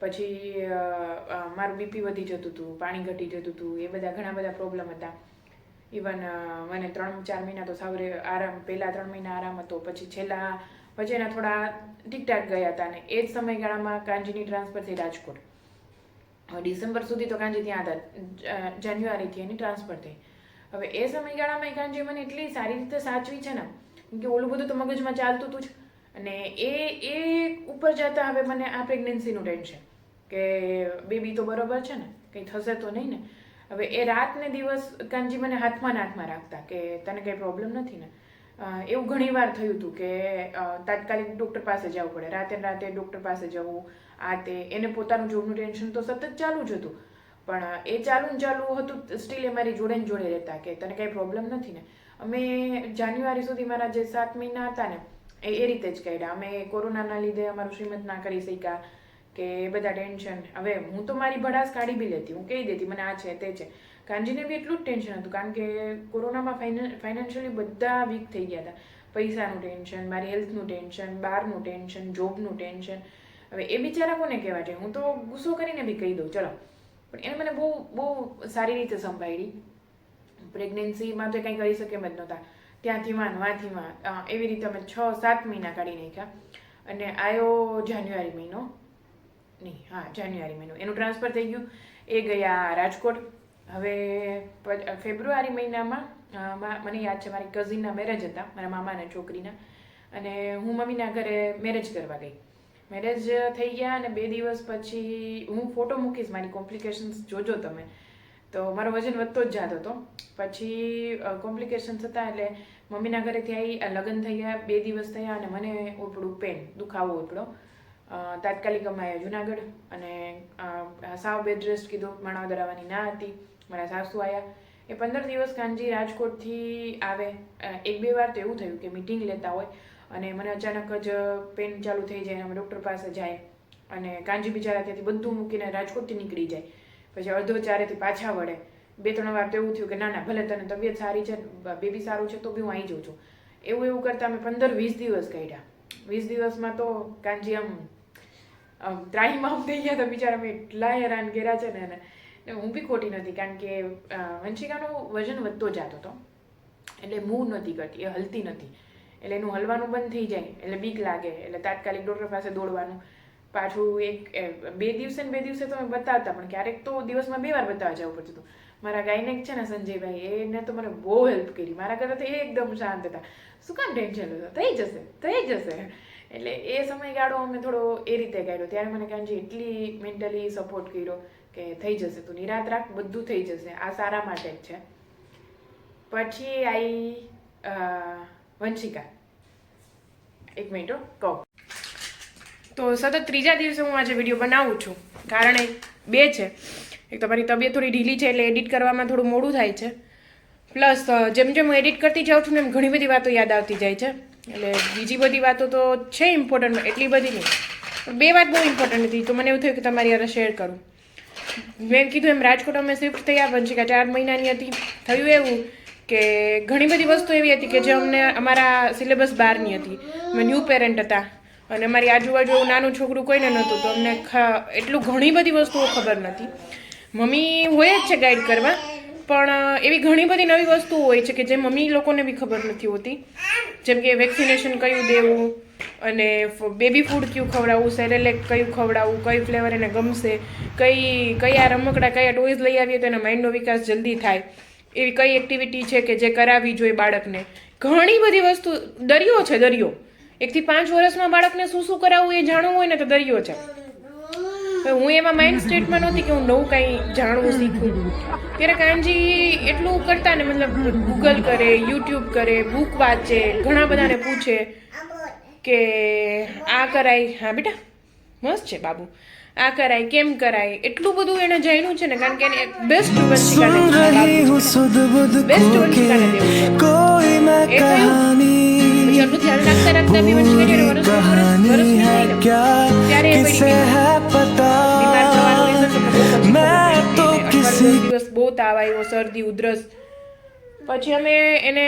પછી મારું બીપી વધી જતું હતું, પાણી ઘટી જતું હતું, એ બધા ઘણા બધા પ્રોબ્લેમ હતા. ઇવન મને 3-4 મહિના તો સાવરે આરામ, પહેલાં 3 મહિના આરામ હતો. પછી છેલ્લા વચ્ચેના થોડા ઠીકઠાક ગયા હતા. અને એ જ સમયગાળામાં કાંજીની ટ્રાન્સફર થઈ રાજકોટ. ડિસેમ્બર સુધી તો કાંજી ત્યાં હતા, જાન્યુઆરીથી એની ટ્રાન્સફર થઈ. હવે એ સમયગાળામાં એ કાંજી મને એટલી સારી રીતે સાચવી છે ને, કે ઓલું બધું તો મગજમાં ચાલતું હતું જ. અને એ ઉપર જતા હવે મને આ પ્રેગ્નન્સીનું ટેન્શન કે બેબી તો બરોબર છે ને, કંઈ થશે તો નહીં ને. હવે એ રાત ને દિવસ કાનજી મને હાથમાં રાખતા કે તને કંઈ પ્રોબ્લેમ નથી ને. એવું ઘણી વાર થયું હતું કે તાત્કાલિક ડૉક્ટર પાસે જવું પડે, રાતે ડૉક્ટર પાસે જવું, આ તે એને પોતાનું જોબનું ટેન્શન તો સતત ચાલુ જ હતું, પણ એ ચાલુ હતું સ્ટીલ એ મારી જોડે ને જોડે રહેતા કે તને કાંઈ પ્રોબ્લેમ નથી ને. અમે જાન્યુઆરી સુધી મારા જે 7 મહિના હતા ને એ રીતે જ કાઢ્યા. અમે કોરોનાના લીધે અમારું શ્રીમત ના કરી શક્યા કે એ બધા ટેન્શન. હવે હું તો મારી ભડાસ કાઢી બી લેતી, હું કહી દેતી મને આ છે તે છે. કાનજીને બી એટલું જ ટેન્શન હતું, કારણ કે કોરોનામાં ફાઇનાન્શિયલી બધા વીક થઈ ગયા હતા. પૈસાનું ટેન્શન, મારી હેલ્થનું ટેન્શન, બહારનું ટેન્શન, જોબનું ટેન્શન. હવે એ બિચારા કોને કહેવા છે, હું તો ગુસ્સો કરીને બી કહી દઉં ચલો, પણ એને મને બહુ સારી રીતે સંભાળી. પ્રેગ્નન્સીમાં તો કંઈ કરી શકે એમ જ નહોતા, ત્યાંથી વાંથી એવી રીતે અમે 6-7 મહિના કાઢી નાખ્યા. અને આવ્યો જાન્યુઆરી મહિનો, જાન્યુઆરી મહિનો એનું ટ્રાન્સફર થઈ ગયું. એ ગયા રાજકોટ. હવે ફેબ્રુઆરી મહિનામાં મને યાદ છે મારી કઝિનના મેરેજ હતા, મારા મામાના છોકરીના, અને હું મમ્મીના ઘરે મેરેજ કરવા ગઈ. મેરેજ થઈ ગયા અને 2 દિવસ પછી હું ફોટો મૂકીશ, મારી કોમ્પ્લિકેશન્સ જોજો તમે, તો મારો વજન વધતો જ જતો હતો. પછી કોમ્પ્લિકેશન્સ હતા એટલે મમ્મીના ઘરેથી આવી, લગ્ન થઈ ગયા, 2 દિવસ થયા અને મને ઉપડું પેન દુખાવો ઉપડો. તાત્કાલિક અમે જુનાગઢ, અને સાવ બેડ રેસ્ટ કીધું, માણાવદર આવવાની ના હતી. મારા સાસુ આવ્યા. એ 15 દિવસ કાનજી રાજકોટથી આવે. 1-2 વાર તો એવું થયું કે મીટિંગ લેતા હોય અને મને અચાનક જ પેન ચાલુ થઈ જાય, અમે ડૉક્ટર પાસે જાય અને કાનજી બિચારા ત્યાંથી બધું મૂકીને રાજકોટથી નીકળી જાય. પછી અડધો 4થી પાછા વળે. 2-3 વાર તો એવું થયું કે ના ભલે તને તબિયત સારી છે, બેબી સારું છે તો બી હું આવી જાઉં છું. એવું કરતાં અમે 15-20 દિવસ કાઢ્યા. 20 દિવસમાં તો કાનજી આમ ત્રાહીમામ થઈ ગયા હતા બિચારા. મેં એટલા હેરાન કર્યા છે ને એને. હું બી ખોટી નથી, કારણ કે વંશિકાનું વજન વધતો જતો હતો એટલે મૂવ નહોતી કરતી, એ હલતી નથી. એટલે એનું હલવાનું બંધ થઈ જાય એટલે બીક લાગે, એટલે તાત્કાલિક ડૉક્ટર પાસે દોડવાનું. પાછું 2 દિવસે તો અમે બતાવતા, પણ ક્યારેક તો દિવસમાં 2 વાર બતાવવા જવું પડતું હતું. મારા ગાયનેક છે ને સંજયભાઈ, એને તો મને બહુ હેલ્પ કરી. મારા કરતાં તો એ એકદમ શાંત હતા. શું કામ ટેન્શન લેતો, થઈ જશે. એટલે એ સમયગાળો અમે થોડો એ રીતે કાઢ્યો. ત્યારે મને કાનજી એટલી મેન્ટલી સપોર્ટ કર્યો કે થઈ જશે, તું નિરાત રાખ, બધું થઈ જશે, આ સારા માટે જ છે. પછી આવી વંશિકા. 1 મિનિટ કહું તો સતત 3જા દિવસે હું આજે વિડીયો બનાવું છું. કારણ 2 છે. એક તો મારી તબિયત થોડી ઢીલી છે એટલે એડિટ કરવામાં થોડું મોડું થાય છે. પ્લસ જેમ જેમ હું એડિટ કરતી જાઉં છું ને એમ ઘણી બધી વાતો યાદ આવતી જાય છે. એટલે બીજી બધી વાતો તો છે ઇમ્પોર્ટન્ટ, એટલી બધી નહીં, પણ 2 વાત બહુ ઇમ્પોર્ટન્ટ હતી, તો મને એવું થયું કે તમારી યારે શેર કરું. મેં કીધું એમ રાજકોટ અમે શિફ્ટ થયા, વંશિકા 4 મહિનાની હતી. થયું એવું કે ઘણી બધી વસ્તુ એવી હતી કે જે અમને અમારા સિલેબસ બહારની હતી. અમે ન્યૂ પેરેન્ટ હતા અને અમારી આજુબાજુ એવું નાનું છોકરું કોઈને નહોતું, તો અમને એટલું ઘણી બધી વસ્તુઓ ખબર નથી. મમ્મી હોય જ છે ગાઈડ કરવા, પણ એવી ઘણી બધી નવી વસ્તુઓ હોય છે કે જે મમ્મી લોકોને બી ખબર નથી હોતી. જેમ કે વેક્સિનેશન કયું દેવું, અને બેબી ફૂડ કયું ખવડાવવું, સેરેલેક કયું ખવડાવવું, કઈ ફ્લેવર એને ગમશે, કયા રમકડા કયા ટોયઝ લઈ આવીએ તો એના માઇન્ડનો વિકાસ જલ્દી થાય, એવી કઈ એક્ટિવિટી છે કે જે કરાવવી જોઈએ બાળકને. ઘણી બધી વસ્તુ, દરિયો છે દરિયો. 1 થી 5 વર્ષમાં બાળકને શું કરાવવું એ જાણવું હોય ને તો દરિયો છે. હું એમાં માઇન્ડ સ્ટેટમાં નહોતી કે હું નવું કંઈ જાણવું શીખું. ત્યારે કાનજી એટલું કરતા ને, મતલબ ગૂગલ કરે, યુટ્યુબ કરે, બુક વાંચે, ઘણા બધાને પૂછે કે આ કરાય. હા બેટા મસ્ત છે બાબુ, આ કરાય કેમ કરાય, એટલું બધું એને જાણ્યું છે ને, કારણ કે એને બેસ્ટ વંશિકાને એટલું ધ્યાન રાખતા બી વંશિકા ત્યારે દિવસ બહુ તાવ આવ્યો, શરદી ઉધરસ. પછી અમે એને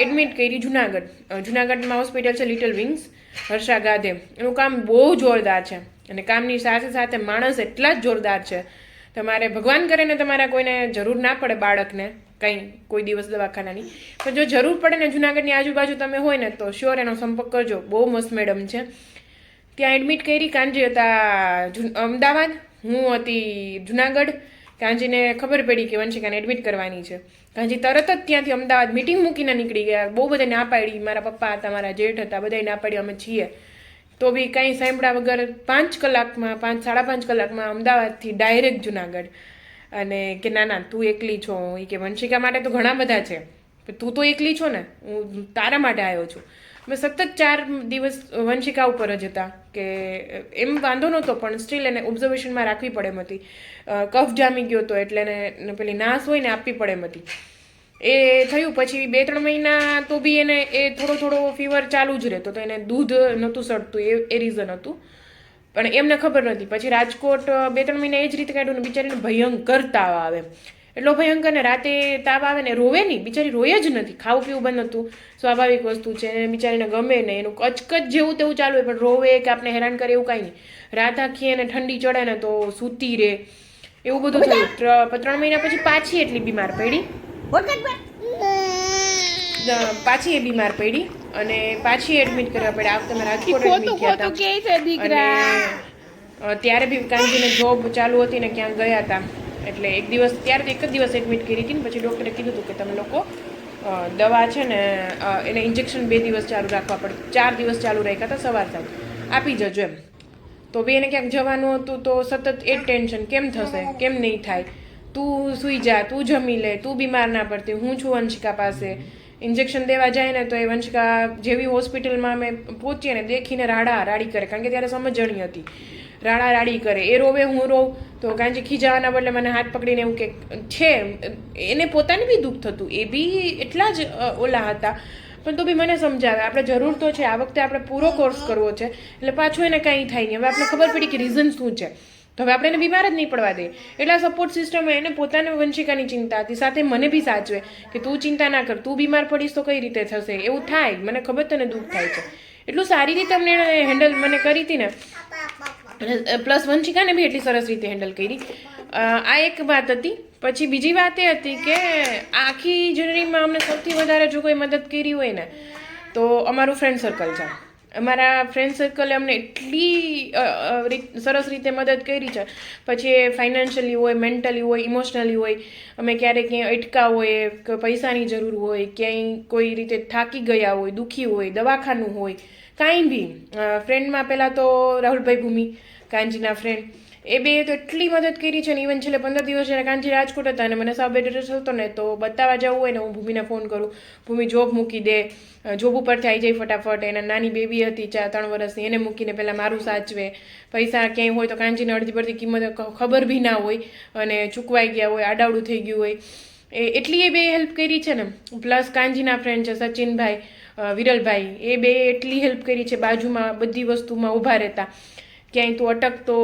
એડમિટ કરી જુનાગઢમાં હોસ્પિટલ છે લિટલ વિંગ્સ, હર્ષા ગાધે. એનું કામ બહુ જોરદાર છે અને કામની સાથે સાથે માણસ એટલા જ જોરદાર છે. તમારે ભગવાન કરે ને તમારા કોઈને જરૂર ના પડે બાળકને કોઈ દિવસ દવાખાનાની, પણ જો જરૂર પડે ને જુનાગઢની આજુબાજુ તમે હોય ને તો શ્યોર એનો સંપર્ક કરજો. બહુ મસ્ત મેડમ છે. ત્યાં એડમિટ કરી. કાનજી હતા અમદાવાદ, હું હતી જુનાગઢ. કાનજીને ખબર પડી કે વંશિકાને એડમિટ કરવાની છે. કાનજી તરત જ ત્યાંથી અમદાવાદ મીટિંગ મૂકીને નીકળી ગયા. બહુ બધા ના પાડી, મારા પપ્પા હતા, મારા જેઠ હતા, બધાય ના પાડી અમે છીએ. તો બી કંઈ સાંભળ્યા વગર 5 કલાકમાં 5-5.5 કલાકમાં અમદાવાદથી ડાયરેક્ટ જુનાગઢ. અને કે ના તું એકલી છો, એ કે વંશિકા માટે તો ઘણા બધા છે, તું તો એકલી છો ને, હું તારા માટે આવ્યો છું. મેં સતત 4 દિવસ વંશિકા ઉપર જ હતા કે એમ વાંધો નહોતો પણ સ્ટીલ એને ઓબ્ઝર્વેશનમાં રાખવી પડે એમ હતી. કફ જામી ગયો હતો એટલે એને પેલી નાસ હોય ને આપવી પડે એમ હતી. એ થયું પછી 2-3 મહિના તો બી એને એ થોડો ફીવર ચાલુ જ રહેતો તો એને દૂધ નહોતું સડતું એ રીઝન હતું. પણ એમને ખબર નથી. પછી રાજકોટ 2-3 મહિના એ જ રીતે કાઢ્યું ને બિચારીને ભયંકર તાવ આવે, એટલો ભયંકર ને રાતે તાવ આવે ને રોવે નહીં, બિચારી રોય જ નથી. ખાવું પીવું બંધ હતું, સ્વાભાવિક વસ્તુ છે, બિચારીને ગમે નહીં, એનું કચકચ જેવું તેવું ચાલુ હોય પણ રોવે કે આપણે હેરાન કરે એવું કાંઈ નહીં. રાત આખી એને ઠંડી ચડે ને તો સૂતી રહે, એવું બધું થયું. 3 મહિના પછી પાછી એટલી બીમાર પડી, પાછી એ બીમાર પડી અને પાછી એડમિટ કરવા પડે. આ વખતે રાજકોટ એડમિટ થયા હતા. ત્યારે બી કાંજીને જોબ ચાલુ હતી ને ક્યાંક ગયા હતા એટલે એક જ દિવસ એડમિટ કરી હતી ને પછી ડૉક્ટરે કીધું હતું કે તમે લોકો દવા છે ને એને ઇન્જેક્શન 2 દિવસ ચાલુ રાખવા પડે. 4 દિવસ ચાલુ રાખ્યા હતા, સવાર સાંજ આપી જજો એમ. તો બી એને ક્યાંક જવાનું હતું તો સતત એ ટેન્શન, કેમ થશે, કેમ નહીં થાય, તું સૂઈ જા, તું જમી લે, તું બીમાર ના પડતી, હું છું વંશિકા પાસે. ઇન્જેક્શન દેવા જાય ને તો એ વંશિકા જેવી હોસ્પિટલમાં અમે પહોંચીએ ને દેખીને રાડી કરે, કારણ કે ત્યારે સમજણી હતી. રાડી કરે, એ રોવે, હું રોવ તો કાંજી ખીજાવાના બદલે મને હાથ પકડીને એવું કે છે. એને પોતાને બી દુઃખ થતું, એ બી એટલા જ ઓલા હતા પણ તો બી મને સમજાવે આપણે જરૂર તો છે, આ વખતે આપણે પૂરો કોર્સ કરવો છે એટલે પાછું એને કંઈ થાય નહીં. હવે આપણે ખબર પડી કે રીઝન શું છે તો હવે આપણે એને બીમાર જ નહીં પડવા દઈએ. એટલા સપોર્ટ સિસ્ટમ એને પોતાને વંશિકાની ચિંતા હતી, સાથે મને બી સાચવે કે તું ચિંતા ના કર, તું બીમાર પડીશ તો કઈ રીતે થશે, એવું થાય, મને ખબર તને દુઃખ થાય છે. એટલું સારી રીતે અમને હેન્ડલ મને કરી હતી ને, પ્લસ વંશિકાને બી એટલી સરસ રીતે હેન્ડલ કરી. આ એક વાત હતી. પછી બીજી વાત એ હતી કે આખી જર્નીમાં અમને સૌથી વધારે જો કોઈ મદદ કરી હોય ને તો અમારું ફ્રેન્ડ સર્કલ છે. અમારા ફ્રેન્ડ સર્કલે અમને એટલી સરસ રીતે મદદ કરી છે. પછી એ ફાઇનાન્શિયલી હોય, મેન્ટલી હોય, ઇમોશનલી હોય, અમે ક્યારેક ક્યાંય અટકા હોય કે પૈસાની જરૂર હોય, ક્યાંય કોઈ રીતે થાકી ગયા હોય, દુઃખી હોય, દવાખાનું હોય, કાંઈ બી. ફ્રેન્ડમાં પહેલાં તો રાહુલભાઈ ભૂમિ, કાંજીના ફ્રેન્ડ, એ બે તો એટલી મદદ કરી છે ને. ઇવન છેલ્લે 15 દિવસ જ્યારે કાંજી રાજકોટ હતા અને મને સાવ બેડ રેસ્ટ હતો ને તો બતાવવા જવું હોય ને હું ભૂમિને ફોન કરું, ભૂમિ જોબ મૂકી દે, જોબ ઉપરથી આવી જાય ફટાફટ. એના નાની બેબી હતી 3 વર્ષની, એને મૂકીને પહેલાં મારું સાચવે. પૈસા ક્યાંય હોય તો કાંજીને અડધી પડતી કિંમત ખબર બી ના હોય અને ચૂકવાઈ ગયા હોય, આડાવડું થઈ ગયું હોય, એટલી એ બે હેલ્પ કરી છે ને. પ્લસ કાંજીના ફ્રેન્ડ છે સચિનભાઈ, વિરલભાઈ, એ બે એટલી હેલ્પ કરી છે, બાજુમાં બધી વસ્તુમાં ઊભા રહેતા. ક્યાંય તું અટકતો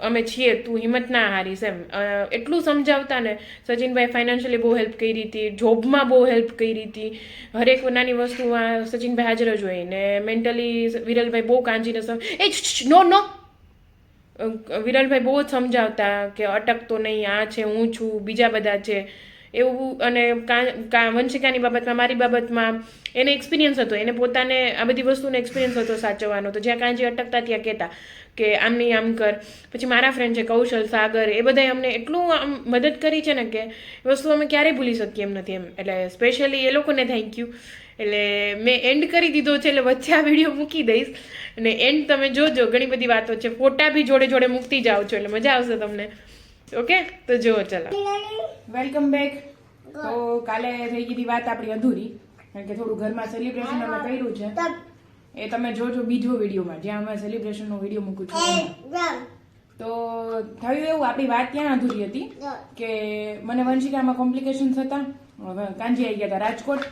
અમે છીએ, તું હિંમત ના હારીશ એમ એટલું સમજાવતા ને. સચિનભાઈ ફાઇનાન્શિયલી બહુ હેલ્પ કરી હતી, જોબમાં બહુ હેલ્પ કરી હતી, હરેક નાની વસ્તુમાં સચિનભાઈ હાજર જ હોય ને. મેન્ટલી વિરલભાઈ બહુ કાંજીને નો વિરલભાઈ બહુ જ સમજાવતા કે અટકતો નહીં, આ છે, હું છું, બીજા બધા છે એવું. અને વંશિકાની બાબતમાં, મારી બાબતમાં એને એક્સપિરિયન્સ હતો, એને પોતાને આ બધી વસ્તુનો એક્સપિરિયન્સ હતો સાચવવાનો. તો જ્યાં કાંજી અટકતા ત્યાં કહેતા કે આમ નહીં આમ કર. પછી મારા ફ્રેન્ડ છે કૌશલ, સાગર, એ બધાએ અમને એટલું આમ મદદ કરી છે ને કે વસ્તુ અમે ક્યારેય ભૂલી શકીએ એમ નથી એમ. એટલે સ્પેશિયલી એ લોકોને થેન્ક યુ. એટલે મેં એન્ડ કરી દીધો છે, એટલે વચ્ચે આ વિડીયો મૂકી દઈશ અને એન્ડ તમે જોજો, ઘણી બધી વાતો છે, ફોટા બી જોડે જોડે મૂકતી જાઓ છો એટલે મજા આવશે તમને. ઓકે, તો જુઓ, ચલો, વેલકમ બેક. તો કાલે થઈ ગઈ વાત આપણી અધૂરી, કારણ કે થોડું ઘરમાં સેલિબ્રેશન અમે કર્યું છે, એ તમે જોજો બીજો વિડીયોમાં જ્યાં અમે સેલિબ્રેશનનો વિડીયો મૂકું છું. તો થયું એવું, આપણી વાત ત્યાં અધૂરી હતી કે મને વંશિકામાં કોમ્પ્લિકેશન્સ હતા, કાંજી આવી ગયા હતા રાજકોટ.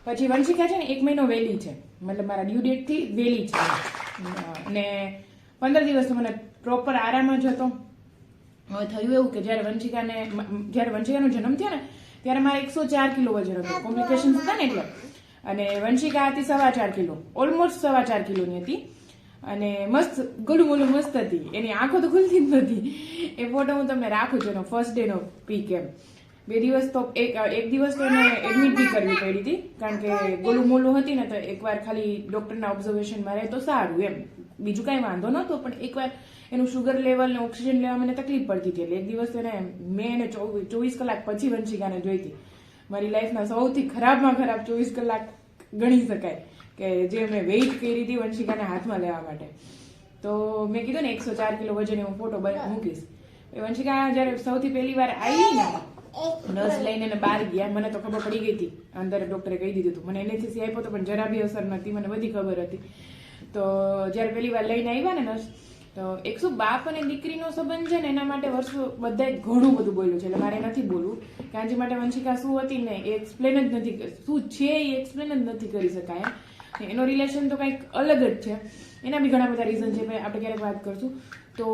પછી વંશિકા છે ને 1 મહિનો વહેલી છે, મતલબ મારા ડ્યુ ડેટથી વહેલી છે અને 15 દિવસ તો મને પ્રોપર આરામ જ હતો. હવે થયું એવું કે જ્યારે વંશિકાનો જન્મ થયો ને ત્યારે મારે 104 કિલો વજન હતું, કોમ્પ્લિકેશન્સ હતા ને એટલે. અને વંશિકા હતી 4.5 કિલો, ઓલમોસ્ટ 4.5 કિલોની હતી અને મસ્ત ગોલું મોલું મસ્ત હતી. એની આંખો તો ખુલતી જ નથી. એ ફોટો હું તમને રાખું છું, એનો ફર્સ્ટ ડેનો પીક એમ. 2 દિવસ તો એક દિવસ તો એને એડમિટ બી કરવી પડી હતી, કારણ કે ગોલું મોલું હતી ને તો એકવાર ખાલી ડૉક્ટરના ઓબ્ઝર્વેશનમાં રહે તો સારું એમ, બીજું કાંઈ વાંધો નહોતો. પણ એકવાર એનું શુગર લેવલ ને ઓક્સિજન લેવા મને તકલીફ પડતી હતી એટલે એક દિવસ એને મેં એને 24 કલાક પછી વંશિકાને જોઈ હતી. મારી લાઈફના સૌથી ખરાબમાં ખરાબ 24 કલાક ગણી શકાય કે જે મેં વેઇટ કરી હતી વંશિકાને હાથમાં લેવા માટે. તો મેં કીધું ને 104 કિલો વજન હું ફોટો મૂકીશ. વંશિકા જ્યારે સૌથી પહેલી વાર આવી ને નર્સ લઈને એને બહાર ગયા. મને તો ખબર પડી ગઈ હતી, અંદર ડોક્ટરે કહી દીધું હતું. મને એનેસ્થેસિસ આપ્યો હતો પણ જરા બી અસર નથી, મને બધી ખબર હતી. તો જ્યારે પહેલી વાર લઈને આવ્યા ને નર્સ, તો 100 બાપ અને દીકરીનો સંબંધ છે ને એના માટે વર્ષો બધાએ ઘણું બધું બોલ્યું છે, એટલે મારે નથી બોલવું. કાંજી માટે વંશિકા શું હતી ને એ એક્સપ્લેન જ નથી, શું છે એ એક્સપ્લેન જ નથી કરી શકાય. એનો રિલેશન તો કંઈક અલગ જ છે. એના બી ઘણા બધા રીઝન છે, આપણે ક્યારેક વાત કરશું. તો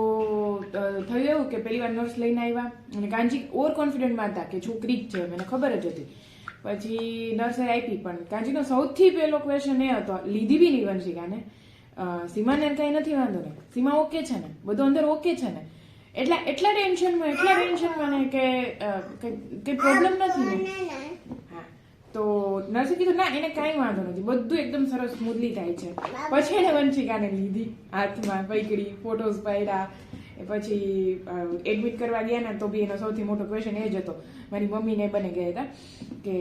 થયું એવું કે પહેલી વાર નર્સ લઈને આવ્યા અને કાંજી ઓવર કોન્ફિડન્ટમાં હતા કે છોકરી જ છે, મને ખબર જ હતી. પછી નર્સે આપી, પણ કાંજીનો સૌથી પહેલો ક્વેશ્ચન એ હતો, લીધી બી નહીં વંશિકાને, સીમાને કઈ નથી વાંધો ને, સીમા ઓકે છે ને, બધું અંદર ઓકે છે ને, એટલા ટેન્શનમાં ને કે કઈ પ્રોબ્લેમ નથી ને. હા, તો નર્સે કીધું ના એને કાંઈ વાંધો નથી, બધું એકદમ સરસ સ્મૂથલી થાય છે. પછી એને વંશિકાને લીધી હાથમાં, પકડી, ફોટોઝ પાડ્યા. પછી એડમિટ કરવા ગયા ને તો બી એનો સૌથી મોટો ક્વેશ્ચન એ જ હતો, મારી મમ્મીને બને ગયા હતા કે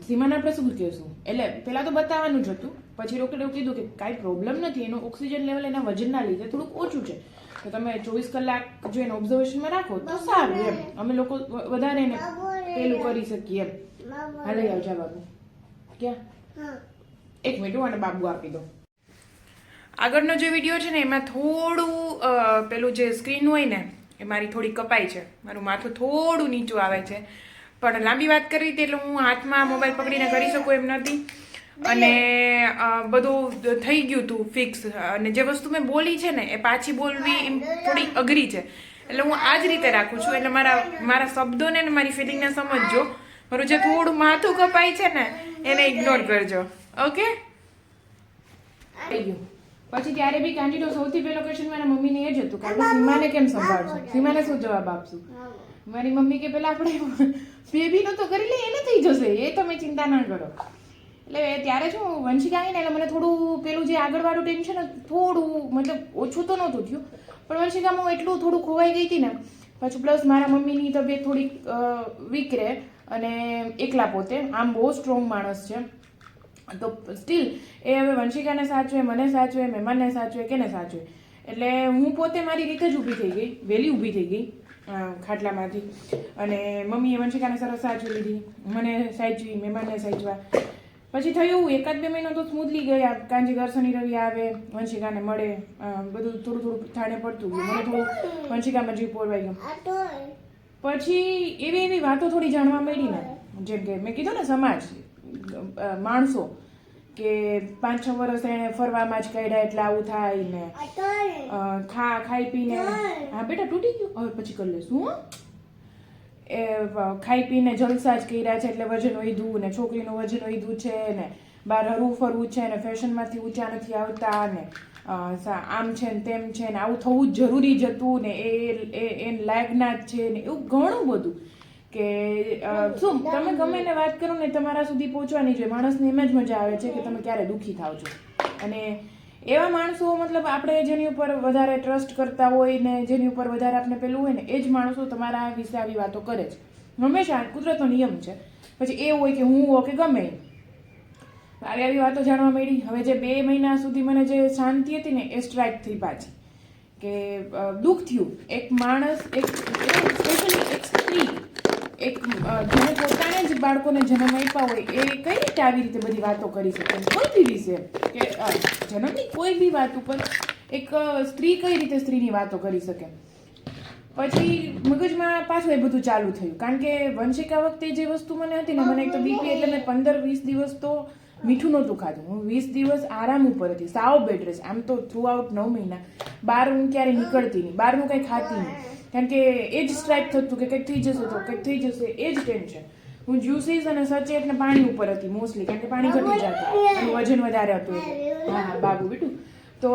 સીમાને આપણે શું કહેશું. એટલે પહેલાં તો બતાવવાનું જ હતું, પછી ડૉક્ટરે એવું કીધું કે કાંઈ પ્રોબ્લેમ નથી, એનું ઓક્સિજન લેવલ એના વજનના લીધે થોડુંક ઓછું છે, તો તમે 24 કલાક જો એને ઓબ્ઝર્વેશનમાં રાખો તો સારું એમ, અમે લોકો વધારે એને પેલું કરી શકીએ એમ. હાલે આવજા બાબુ, ક્યાં 1 મિનિટ અને બાબુ આપી દો. આગળનો જે વિડીયો છે ને એમાં થોડું પેલું જે સ્ક્રીન હોય ને એ મારી થોડી કપાઈ છે, મારું માથું થોડું નીચું આવે છે, પણ લાંબી વાત કરવી હતી એટલે હું હાથમાં મોબાઈલ પકડીને કરી શકું એમ નથી. અને બધું થઈ ગયું હતું ફિક્સ, અને જે વસ્તુ મેં બોલી છે ને એ પાછી બોલવી એમ થોડી અઘરી છે, એટલે હું આ જ રીતે રાખું છું. એટલે મારા શબ્દોને ને મારી ફિલિંગને સમજજો. મારું જે થોડું માથું કપાય છે ને એને ઇગ્નોર કરજો, ઓકે? થઈ ગયું. પછી ત્યારે બી કાંજીનો સૌથી પહેલો ક્વેશ્ચન મારા મમ્મીને એ જ હતું કે આપણે સીમાને કેમ સંભાળશું, સીમાને શું જવાબ આપશું. મારી મમ્મી કે પેલા આપણે બેબીનું તો કરી લઈએ, એને થઈ જશે, એ તમે ચિંતા ના કરો. એટલે ત્યારે શું વંશિકા આવી ને એટલે મને થોડું પેલું જે આગળવાળું ટેન્શન થોડું મતલબ ઓછું તો નહોતું થયું, પણ વંશિકામાં હું એટલું થોડું ખોવાઈ ગઈ હતી ને. પાછું પ્લસ મારા મમ્મીની તબિયત થોડીક વીક રહે અને એકલા પોતે આમ બહુ સ્ટ્રોંગ માણસ છે, તો સ્ટીલ એ હવે વંશિકાને સાચવે, મને સાચવે, મહેમાનને સાચવે, કેને સાચવે. એટલે હું પોતે મારી રીતે જ ઊભી થઈ ગઈ, વહેલી ઊભી થઈ ગઈ ખાટલામાંથી. અને મમ્મીએ વંશિકાને સરસ સાચવી લીધી, મને સાચવી, મહેમાનને સાચવા. પછી થયું 1-2 મહિના તો સ્મૂથલી ગયા. કાંજી દર શનિ રવિ આવે, વંશિકાને મળે, બધું થોડું થાળે પડતું ગયું. મને થોડું વંશિકામાં જીવ પોરવાઈ ગયો. પછી એવી વાતો થોડી જાણવા મળી ને, જેમ કે મેં કીધું ને સમાજ, માણસો કે 5-6 વર્ષ એને ફરવામાં જ કાઢ્યા એટલે આવું થાય ને, ખાઈ પીને, હા બેટા તૂટી ગયું, હવે પછી કરી લેશું. એ ખાઈ પીને જલસા જ કર્યા છે એટલે વજન વધ્યું ને, છોકરીનું વજન વધ્યું છે ને, બહાર હરવું ફરવું છે ને, ફેશનમાંથી ઊંચા નથી આવતા ને, આમ છે ને તેમ છે ને, આવું થવું જ જરૂરી જ હતું ને, એ લાયકના જ છે ને, એવું ઘણું બધું કે શું તમે ગમે ને વાત કરો ને તમારા સુધી પહોંચવાની જોઈએ. માણસને એમ જ મજા આવે છે કે તમે ક્યારે દુઃખી થાવ છો. અને એવા માણસો મતલબ આપણે જેની ઉપર વધારે ટ્રસ્ટ કરતા હોય ને, જેની ઉપર વધારે આપણે પેલું હોય ને, એ જ માણસો તમારા વિશે આવી વાતો કરે છે હંમેશા, કુદરતનો નિયમ છે. પછી એ હોય કે હું હો કે ગમે આવી વાતો જાણવા મળી. હવે જે 2 મહિના સુધી મને જે શાંતિ હતી ને એ સ્ટ્રાઇક થઈ પાછી, કે દુઃખ થયું. એક માણસ, સ્પેશિયલી એક સ્ત્રી, એક જેને પોતાને જ બાળકોને જન્મ આપ્યા હોય એ કઈ રીતે આવી રીતે બધી વાતો કરી શકે, કોઈ બી વિશે, કે જન્મની કોઈ બી વાત ઉપર એક સ્ત્રી કઈ રીતે સ્ત્રીની વાતો કરી શકે. પછી મગજમાં પાછું એ બધું ચાલુ થયું, કારણ કે વંશિકા વખતે જે વસ્તુ મને હતી ને, મને એક તો બીપી એટલે મેં 15-20 દિવસ તો મીઠું નહોતું ખાધું. હું 20 દિવસ આરામ ઉપર હતી, સાવ બેડ રેસ્ટ. આમ તો થ્રુ આઉટ 9 મહિના બહાર હું ક્યારે નીકળતી નહીં, બહારનું કંઈ ખાતી નહીં, કારણ કે એ જ સ્ટ્રાઇક થતું કે કંઈક થઈ જશે તો કંઈક થઈ જશે, એ જ ટેન્શન. હું જ્યુસીસ અને સચેત ને પાણી ઉપર હતી મોસ્ટલી, કારણ કે પાણી ઘટી જતું અને વજન વધારે હતું એટલે. હા બાબુ બેટું, તો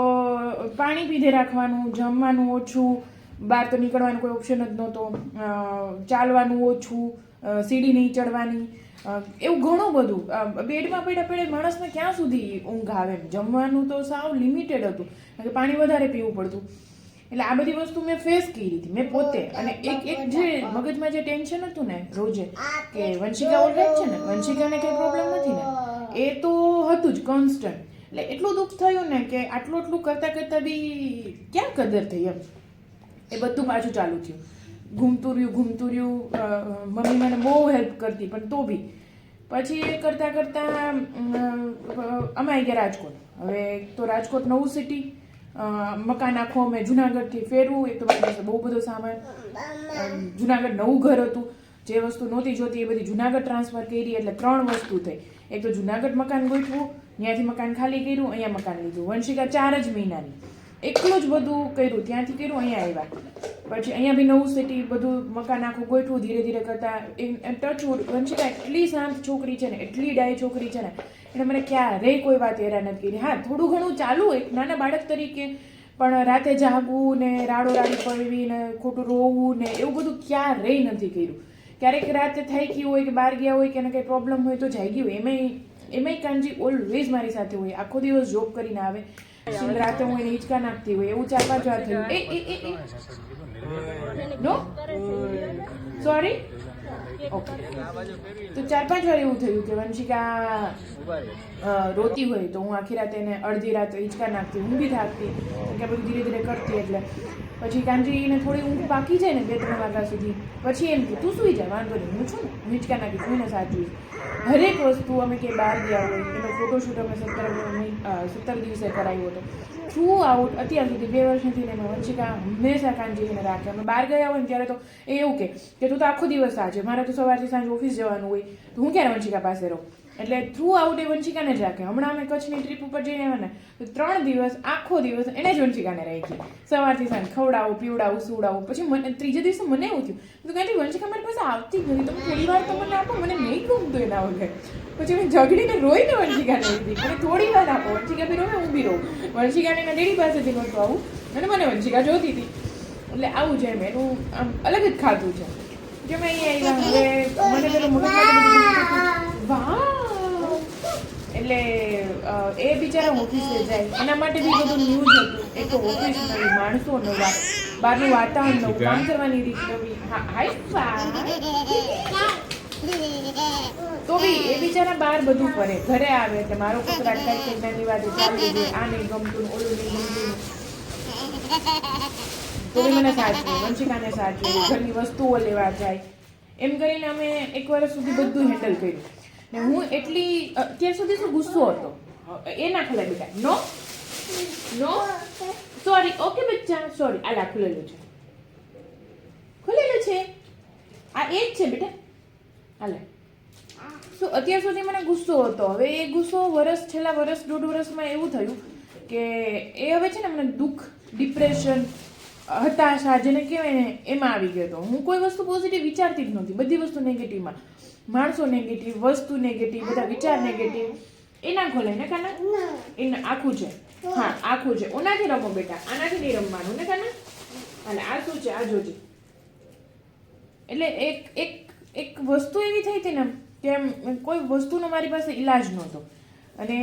પાણી પીધે રાખવાનું, જમવાનું ઓછું, બહાર તો નીકળવાનું કોઈ ઓપ્શન જ નહોતો, ચાલવાનું ઓછું, સીડી નહીં ચડવાની, એવું ઘણું બધું. બેડમાં પડ્યા માણસને ક્યાં સુધી ઊંઘ આવે, જમવાનું તો સાવ લિમિટેડ હતું, કારણ કે પાણી વધારે પીવું પડતું. એટલે આ બધી વસ્તુ મેં ફેસ કરી હતી મેં પોતે. અને એક જે મગજમાં જે ટેન્શન હતું ને રોજે, કે વંશિકા ઓલરાઈટ છે ને, વંશિકાને કંઈ પ્રોબ્લેમ નથી ને, એ તો હતું જ કોન્સ્ટન્ટ. એટલે એટલું દુઃખ થયું ને કે આટલું કરતાં બી ક્યાં કદર થઈ એમ, એ બધું પાછું ચાલુ થયું. ઘૂમતું રહ્યું. મમ્મી મને બહુ હેલ્પ કરતી, પણ તો બી પછી એ કરતાં કરતાં અમે આવી ગયા રાજકોટ. હવે તો રાજકોટ નવું સિટી, મકાન આખો અમે જુનાગઢથી ફેરવું. એક તો મારી પાસે બહુ બધો સામાન, જુનાગઢ નવું ઘર હતું, જે વસ્તુ નહોતી જોતી એ બધી જુનાગઢ ટ્રાન્સફર કરી, એટલે 3 વસ્તુ થઈ. એક તો જુનાગઢ મકાન ગોઠવું, ત્યાંથી મકાન ખાલી કર્યું, અહીંયા મકાન લીધું. વંશિકા 4 જ મહિનાની, એકલું જ બધું કર્યું, ત્યાંથી કર્યું, અહીંયા આવ્યા. પછી અહીંયા બી નવું સિટી, બધું મકાન આખું ગોઠવું. ધીરે ધીરે કરતા ટચવુડ, વંશિકા એટલી શાંત છોકરી છે ને, એટલી ડાય છોકરી છે ને, એટલે મને ક્યારેય કોઈ વાત હેરાન નથી કરી. હા, થોડું ઘણું ચાલુ એક નાના બાળક તરીકે, પણ રાતે જાગવું ને રાડો રાડી પડવી ને ખોટું રોવું ને એવું બધું ક્યારેય નથી કર્યું. ક્યારેક રાતે થઈ ગયું હોય કે બહાર ગયા હોય કે એને કંઈ પ્રોબ્લેમ હોય તો જાગી હોય. એમાંય કાનજી ઓલવેઝ મારી સાથે હોય. આખો દિવસ જોબ કરીને આવે, રાતે હું એને હિંચકા નાખતી હોય. એવું 4-5 વાર થયું. નો સોરી, ઓકે. તો 4-5 વાર એવું થયું કે વંશિકા રોતી હોય તો હું આખી રાતે એને અડધી રાતે હિંચકા નાખતી, હું બી થાકતી કે બધું ધીરે ધીરે કરતી. એટલે પછી કાંજીને થોડી ઊંઘ બાકી જાય ને 2-3 વાગ્યા સુધી, પછી એમ કે તું સુઈ જા, વાંધો નહીં, હું છું ને, હું હિંચકા નાખીશ, હું એને સાચવીશ. હરેક વસ્તુ અમે કે બહાર ગયા હોય, એનો ફોટોશૂટ અમે 17 દિવસે કરાવ્યો હતો. થ્રુ આઉટ અત્યાર સુધી 2 વર્ષથી એને વંશિકા હંમેશા કાંજીને રાખે. અમે બહાર ગયા હોય ને ત્યારે તો એ એવું કે તું તો આખો દિવસ સાંજે, મારે તો સવારથી સાંજ ઓફિસ જવાનું હોય, તો હું ક્યારે વંશિકા પાસે રહું. એટલે થ્રુ આઉટ એ વંશિકાને જ રાખે. હમણાં અમે કચ્છની ટ્રીપ ઉપર જઈને આવ્યા ને તો 3 દિવસ આખો દિવસ એને જ વંશિકાને રાખી, સવારથી સાંજ ખવડાવું, પીવડાવું, સુવડાવું. પછી મને 3જા દિવસે મને એવું થયું, તો કાંઈ વંશિકા મારી પાસે આવતી જ નથી, તમે થોડી વાર તો મને આપો, મને નહીં ગમતું એના વગર. પછી મેં ઝઘડીને રોઈને વંશિકાને લીધી, મને થોડી વાર આપો. વંશિકા બી રોવે, હું બી રોઉં. વંશિકાને એના ડેડી પાસેથી નહોતું આવું અને મને વંશિકા જોતી હતી. એટલે આવું છે, એમ એનું આમ અલગ જ ખાતું છે. કે મેં અહીંયા આવ્યા, હવે મને પેલો મગજ વાહ, એટલે એ બિચારા ઓફિસે જાય, એના માટે બી બધું ન્યૂઝ હતું. એક તો ઓફિસ નવી, માણસો નવા, બહારનું વાતાવરણ નવું, કામ કરવાની રીત નવી. તો બી એ બિચારા બહાર બધું કરે, ઘરે આવે એટલે મારો કકડાટ થાય કે નાની વાત ચાલુ જોઈએ, આ નહીં ગમતું, ઓલું નહીં ગમતું, તો બી મને સાચવે, વંશિકાને સાચવે, ઘરની વસ્તુઓ લેવા જાય. એમ કરીને અમે 1 વર્ષ સુધી બધું હેન્ડલ કર્યું. ને હું એટલી અત્યાર સુધી શું ગુસ્સો હતો, એ ના ખોલાય બેટા, નો નો સોરી, ઓકે બચ્ચા, સોરી. આ ખુલેલું છે, ખુલેલું છે, આ એ જ છે બેટા, હાલે. શું અત્યાર સુધી મને ગુસ્સો હતો. હવે એ ગુસ્સો છેલ્લા 1.5 વર્ષમાં એવું થયું કે એ હવે છે ને મને દુઃખ, ડિપ્રેશન, હતાશા જેને કહેવાય ને એમાં આવી ગયો હતો. હું કોઈ વસ્તુ પોઝિટિવ વિચારતી જ નહોતી, બધી વસ્તુ નેગેટિવમાં. માણસો નેગેટિવ, વસ્તુ નેગેટિવ, બધા વિચાર નેગેટિવ. એ ના ખોલાય ને કાના, એને આખું છે, હા આખું છે. ઓનાથી રમો બેટા, આનાથી નહીં રમવાનું ને કાના. અને આ શું છે, આ જોજે. એટલે એક વસ્તુ એવી થઈ હતી ને કે કોઈ વસ્તુનો મારી પાસે ઈલાજ નહોતો. અને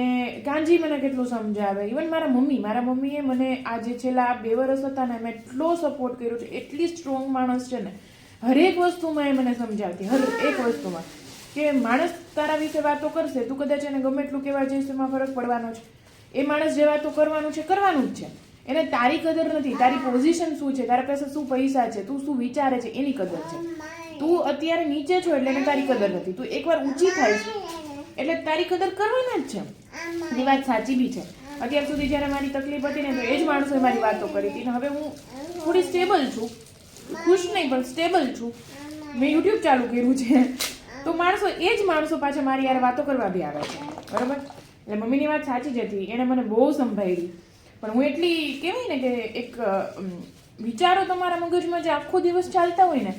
કાંજી મને કેટલું સમજાવે, ઇવન મારા મમ્મીએ મને આજે છેલ્લા 2 વર્ષ હતા ને મેં એટલો સપોર્ટ કર્યો છે, એટલી સ્ટ્રોંગ માણસ છે ને, હરેક વસ્તુમાં એ મને સમજાવતી, એક વસ્તુમાં કે માણસ તારા વિશે વાતો કરશે, તું કદાચ એને ગમે એટલું કહેવા જઈશ એમાં ફરક પડવાનો છે. એ માણસ જે વાતો કરવાનું છે કરવાનું જ છે. એને તારી કદર નથી, તારી પોઝિશન શું છે, તારા પાસે શું પૈસા છે, તું શું વિચારે છે એની કદર છે. તું અત્યારે નીચે છો એટલે એને તારી કદર નથી. તું એકવાર ઊંચી થાય એટલે તારી કદર કરવાના જ છે. એ વાત સાચી બી છે. અત્યાર સુધી જ્યારે મારી તકલીફ હતી ને તો એ જ માણસોએ મારી વાતો કરી હતી. હવે હું થોડી સ્ટેબલ છું, ખુશ નહીં પણ સ્ટેબલ છું. મેં યુટ્યુબ ચાલુ કર્યું છે તો એ જ માણસો પાછા મારી યાર વાતો કરવા બી આવે છે, બરાબર. એટલે મમ્મીની વાત સાચી જ હતી, એણે મને બહુ સંભાળી. પણ હું એટલી કહેવાય ને કે એક વિચારો તમારા મગજમાં જે આખો દિવસ ચાલતા હોય ને,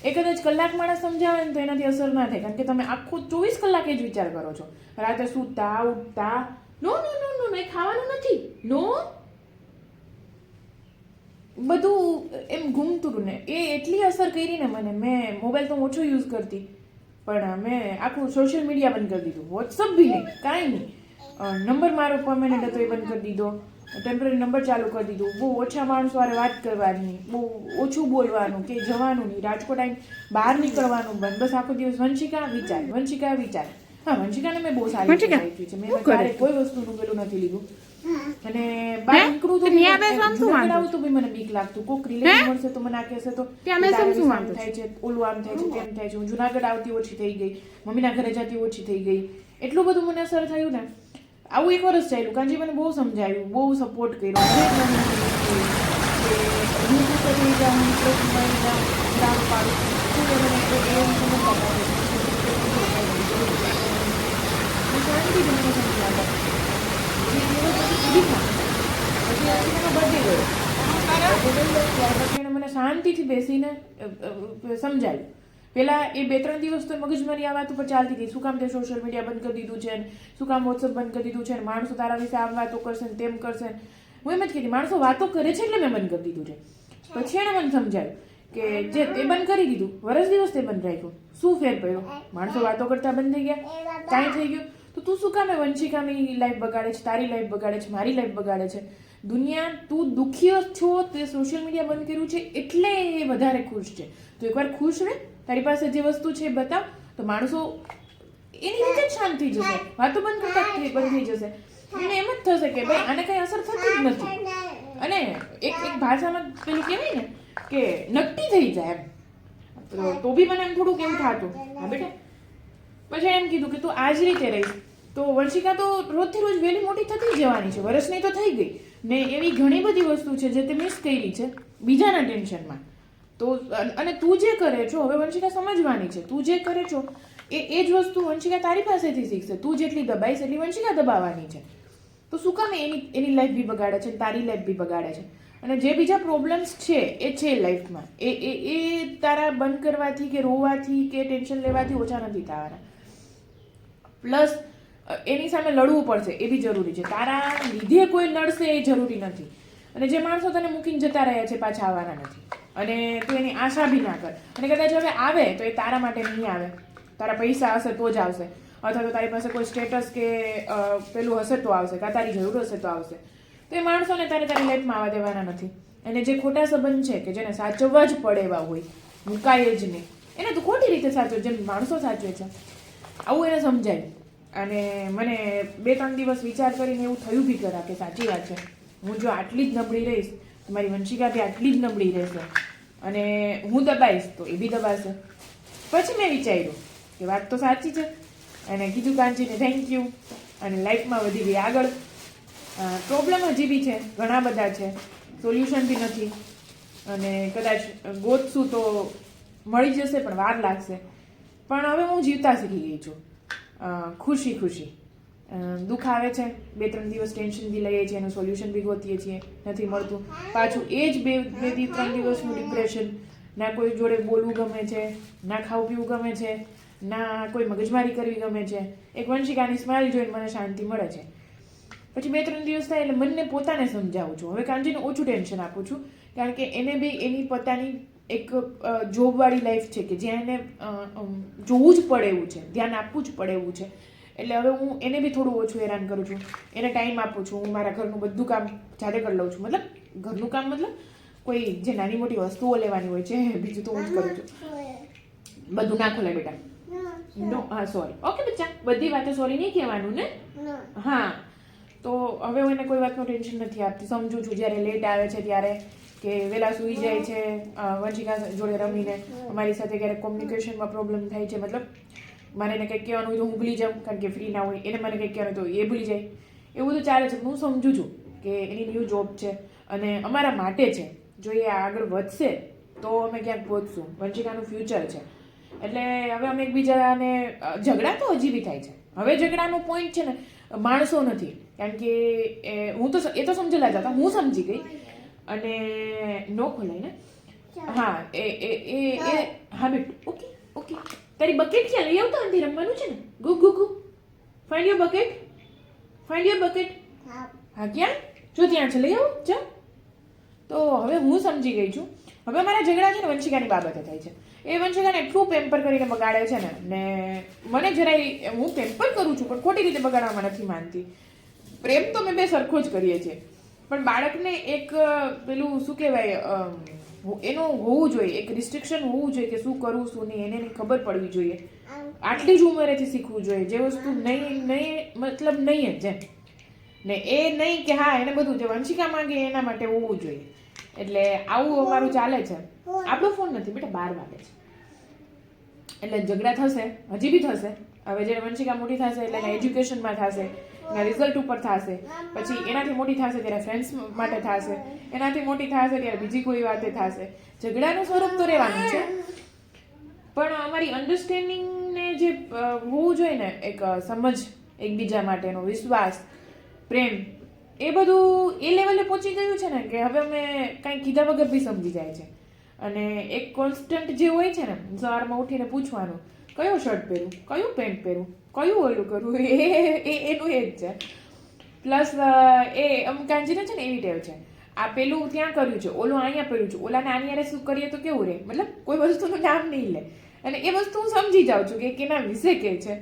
એ કદાચ કલાક માણસ સમજાવે ને તો એનાથી અસર ના થાય, કારણ કે તમે આખો 24 કલાક એ જ વિચાર કરો છો. રાતે સૂતા ઉઠતા, નો નો નો નો એ ખાવાનું નથી, નો બધું એમ ઘૂમતું ને. એ એટલી અસર કરી ને મને. મેં મોબાઈલ તો ઓછો યુઝ કરતી, પણ મેં આખું સોશિયલ મીડિયા બંધ કરી દીધું, વોટ્સઅપ બી નહીં, કાંઈ નહીં. નંબર મારો પરમેનન્ટ હતો એ બંધ કરી દીધો, ટેમ્પરરી નંબર ચાલુ કરી દીધું. બહુ ઓછા માણસો હારે વાત કરવાની, બહુ ઓછું બોલવાનું, કે જવાનું નહીં, રાજકોટ આવીને બહાર નીકળવાનું બંધ. બસ આખો દિવસ વંશિકા વિચાર, વંશિકા વિચાર. હા, વંશિકાને મેં બહુ સારી રીતે રાખ્યું છે. મેં ક્યારેય કોઈ વસ્તુનું પેલું નથી લીધું. અને બહાર નીકળું તો જુનાગઢ આવું તો બી મને બીક લાગતું. કોક રિલેટિવ મળશે તો મને આ કહેશે તો આમ થાય છે, ઓલું આમ થાય છે, તેમ થાય છે. હું જુનાગઢ આવતી ઓછી થઈ ગઈ, મમ્મીના ઘરે જતી ઓછી થઈ ગઈ. એટલું બધું મને અસર થયું ને. આવું એક વર્ષ ચાલ્યું. કાંજી મને બહુ સમજાવ્યું, બહુ સપોર્ટ કર્યો. મને શાંતિથી બેસીને સમજાયું. પેલા એ 2-3 દિવસ તો મગજમારી આ વાત ઉપર ચાલતી હતી. શું કામ તે સોશિયલ મીડિયા બંધ કરી દીધું છે, શું કામ વોટ્સઅપ બંધ કરી દીધું છે, માણસો તારા વિશે આમ વાતો કરશે ને તેમ કરશે. હું એમ જ કહેતી, માણસો વાતો કરે છે એટલે મેં બંધ કરી દીધું છે. પછી એને મને સમજાયું કે જે તે બંધ કરી દીધું, વર્ષ દિવસ તે બંધ રાખ્યું, શું ફેર પડ્યો? માણસો વાતો કરતા બંધ થઈ ગયા, કાંઈ થઈ ગયું? તો તું શું કામે વંશિકાની લાઈફ બગાડે છે, તારી લાઈફ બગાડે છે, મારી લાઈફ બગાડે છે? દુનિયા, તું દુઃખી છો, તે સોશિયલ મીડિયા બંધ કર્યું છે એટલે એ વધારે ખુશ છે. તો એકવાર ખુશ રહે, તારી પાસે જે વસ્તુ છે બતાવ, તો માણસો એની રીતે જ શાંત થઈ જશે, વાતો બંધ કરતા બંધ થઈ જશે. એને એમ જ થશે કે ભાઈ આને કઈ અસર થતી જ નથી. અને એક ભાષામાં પેલું કહેવાય ને કે નક્કી થઈ જાય એમ. તો બી મને એમ થોડુંક એવું થતું, હા બેટા. પછી એમ કીધું કે તું આ જ રીતે રહીશ તો વંશિકા તો રોજથી રોજ વહેલી મોટી થતી જવાની છે. વર્ષની તો થઈ ગઈ ને. એવી ઘણી બધી વસ્તુ છે જે તે મિસ કરી છે બીજાના ટેન્શનમાં. તો અને તું જે કરે છો, હવે વંશિકા સમજવાની છે, તું જે કરે છો એ જ વસ્તુ વંશિકા તારી પાસેથી શીખશે. તું જેટલી દબાઈશ એટલી વંશિકા દબાવવાની છે. તો શું કામ એની લાઈફ બી બગાડે છે, તારી લાઈફ બી બગાડે છે? અને જે બીજા પ્રોબ્લેમ્સ છે એ છે લાઈફમાં, એ તારા બંધ કરવાથી કે રોવાથી કે ટેન્શન લેવાથી ઓછા નથી થવાના. પ્લસ એની સામે લડવું પડશે, એ બી જરૂરી છે. તારા લીધે કોઈ લડશે એ જરૂરી નથી. અને જે માણસો તને મૂકીને જતા રહ્યા છે પાછા આવવાના નથી. અને તું એની આશા બી ના કર. અને કદાચ હવે આવે તો એ તારા માટે નહીં આવે. તારા પૈસા હશે તો જ આવશે, અથવા તો તારી પાસે કોઈ સ્ટેટસ કે પેલું હશે તો આવશે, કાં તારી જરૂર હશે તો આવશે. તો એ માણસોને તારી લાઈફમાં આવવા દેવાના નથી. અને જે ખોટા સંબંધ છે કે જેને સાચવવા જ પડે એવા હોય, મુકાય જ નહીં, એને તો ખોટી રીતે સાચવે, જેમ માણસો સાચવે છે. આવું એને સમજાય. અને મને 2-3 દિવસ વિચાર કરીને એવું થયું બી ખરા કે સાચી વાત છે, હું જો આટલી જ નબળી રહીશ તો મારી વંશિકા બી આટલી જ નબળી રહેશે. અને હું દબાઈશ તો એ બી દબાશે. પછી મેં વિચાર્યું કે વાત તો સાચી છે. અને કીધું કાંચીને થેન્ક યુ. અને લાઈફમાં વધી ગઈ આગળ. પ્રોબ્લેમ હજી બી છે, ઘણા બધા છે, સોલ્યુશન બી નથી. અને કદાચ ગોતશું તો મળી જશે પણ વાર લાગશે. પણ હવે હું જીવતા શીખી ગઈ છું, ખુશી ખુશી. દુઃખ આવે છે, 2-3 દિવસ ટેન્શન બી લઈએ છીએ, એનું સોલ્યુશન બી ગોતીએ છીએ, નથી મળતું. પાછું એ જ 2-3 દિવસનું ડિપ્રેશન. ના કોઈ જોડે બોલવું ગમે છે, ના ખાવું પીવું ગમે છે, ના કોઈ મગજમારી કરવી ગમે છે. એક વંશિકાની સ્માઇલ જોઈને મને શાંતિ મળે છે. પછી 2-3 દિવસ થાય એટલે મને પોતાને સમજાવું છું. હવે કાંજીને ઓછું ટેન્શન આપું છું, કારણ કે એને બી એની પોતાની એક જોબવાળી લાઈફ છે કે જ્યાં એને જોવું જ પડે એવું છે, ધ્યાન આપવું જ પડે એવું છે. એટલે હવે હું એને બી થોડું ઓછું હેરાન કરું છું, એને ટાઈમ આપું છું. હું મારા ઘરનું બધું કામ જાતે કરી લઉં છું. મતલબ ઘરનું કામ મતલબ કોઈ જે નાની મોટી વસ્તુઓ લેવાની હોય છે, બીજું તો હું જ કરું છું. બધું ના ખોલે બેટા. નો, હા સોરી. ઓકે બચ્ચા, બધી વાતે સોરી નહીં કહેવાનું ને. હા, તો હવે હું એને કોઈ વાતનું ટેન્શન નથી આપતી. સમજું છું જ્યારે લેટ આવે છે ત્યારે કે વહેલા સૂઈ જાય છે વંશિકા જોડે રમીને. અમારી સાથે ક્યારેક કોમ્યુનિકેશનમાં પ્રોબ્લેમ થાય છે. મતલબ મારે એને કંઈક કહેવાનું હોય તો હું ભૂલી જાઉં, કારણ કે ફ્રી ના હોય. એને મને કંઈક કહેવાનું તો એ ભૂલી જાય. એવું બધું ચાલે છે. હું સમજું છું કે એની ન્યૂ જોબ છે અને અમારા માટે છે. જો એ આગળ વધશે તો અમે ક્યાંક પહોંચશું. વંશિકાનું ફ્યુચર છે. એટલે હવે અમે એકબીજાને ઝઘડા તો હજી બી થાય છે. હવે ઝઘડાનો પોઈન્ટ છે ને માણસો નથી, કારણ કે હું તો એ તો સમજેલા જ હતા, હું સમજી ગઈ. અને નો ખોલાય ને. હા હા બેટ. Okay okay. તારી બકેટ ક્યાં લઈ આવતા અંધી રમવાનું છે ને? ગુ ગુ ગુ. Find your bucket. Find your bucket. હા ક્યાં? જો ત્યાં છે, લઈ આવો ચાલ. તો હવે હું સમજી ગઈ છું. હવે મારા ઝઘડા છે ને વંશિકાની બાબતે થાય છે. એ વંશિકાને એટલું પેમ્પર કરીને બગાડે છે ને મને જરાય, હું પેમ્પર કરું છું પણ ખોટી રીતે બગાડવામાં નથી માનતી. પ્રેમ તો મેં બે સરખો જ કરીએ છીએ, પણ બાળકને એક પેલું શું કહેવાય એનું હોવું જોઈએ, એક રિસ્ટ્રિક્શન હોવું જોઈએ કે શું કરવું શું નહીં એને ખબર પડવી જોઈએ. આટલી જ ઉંમરેથી શીખવું જોઈએ. જે વસ્તુ નહીં મતલબ નહીં જ એમ ને એ નહીં કે હા એને બધું જે વંશિકા માંગે એના માટે હોવું જોઈએ. એટલે આવું અમારું ચાલે છે. આપણો ફોન નથી બેટા, 12 વાગે છે એટલે ઝઘડા થશે, હજી બી થશે. હવે જ્યારે વંશિકા મોટી થશે એટલે એના એજ્યુકેશનમાં થશે, એના રિઝલ્ટ ઉપર થશે, પછી એનાથી મોટી થશે ત્યારે ફ્રેન્ડ્સ માટે થશે, એનાથી મોટી થશે ત્યારે બીજી કોઈ વાતે થશે. ઝઘડાનું સ્વરૂપ તો રહેવાનું છે, પણ અમારી અન્ડરસ્ટેન્ડિંગને જે હોવું જોઈએ ને, એક સમજ એકબીજા માટેનો વિશ્વાસ, પ્રેમ, એ બધું એ લેવલે પહોંચી ગયું છે ને કે હવે અમે કાંઈ કીધા વગર બી સમજી જાય છે. અને એક કોન્સ્ટન્ટ જે હોય છે ને, સવારમાં ઉઠીને પૂછવાનું કયો શર્ટ પહેરું, કયું પેન્ટ પહેરું, કયું ઓલું કરવું, એનું એ જ છે. પ્લસ એ અમુક કાંજીને છે ને એવી ટેવ છે, આ પેલું ત્યાં કર્યું છે, ઓલું અહીંયા પહેર્યું છે, ઓલાને આની હારે શું કરીએ તો કેવું રહે, મતલબ કોઈ વસ્તુનું નામ નહીં લે. અને એ વસ્તુ હું સમજી જાઉં છું કે કેના વિશે કે છે.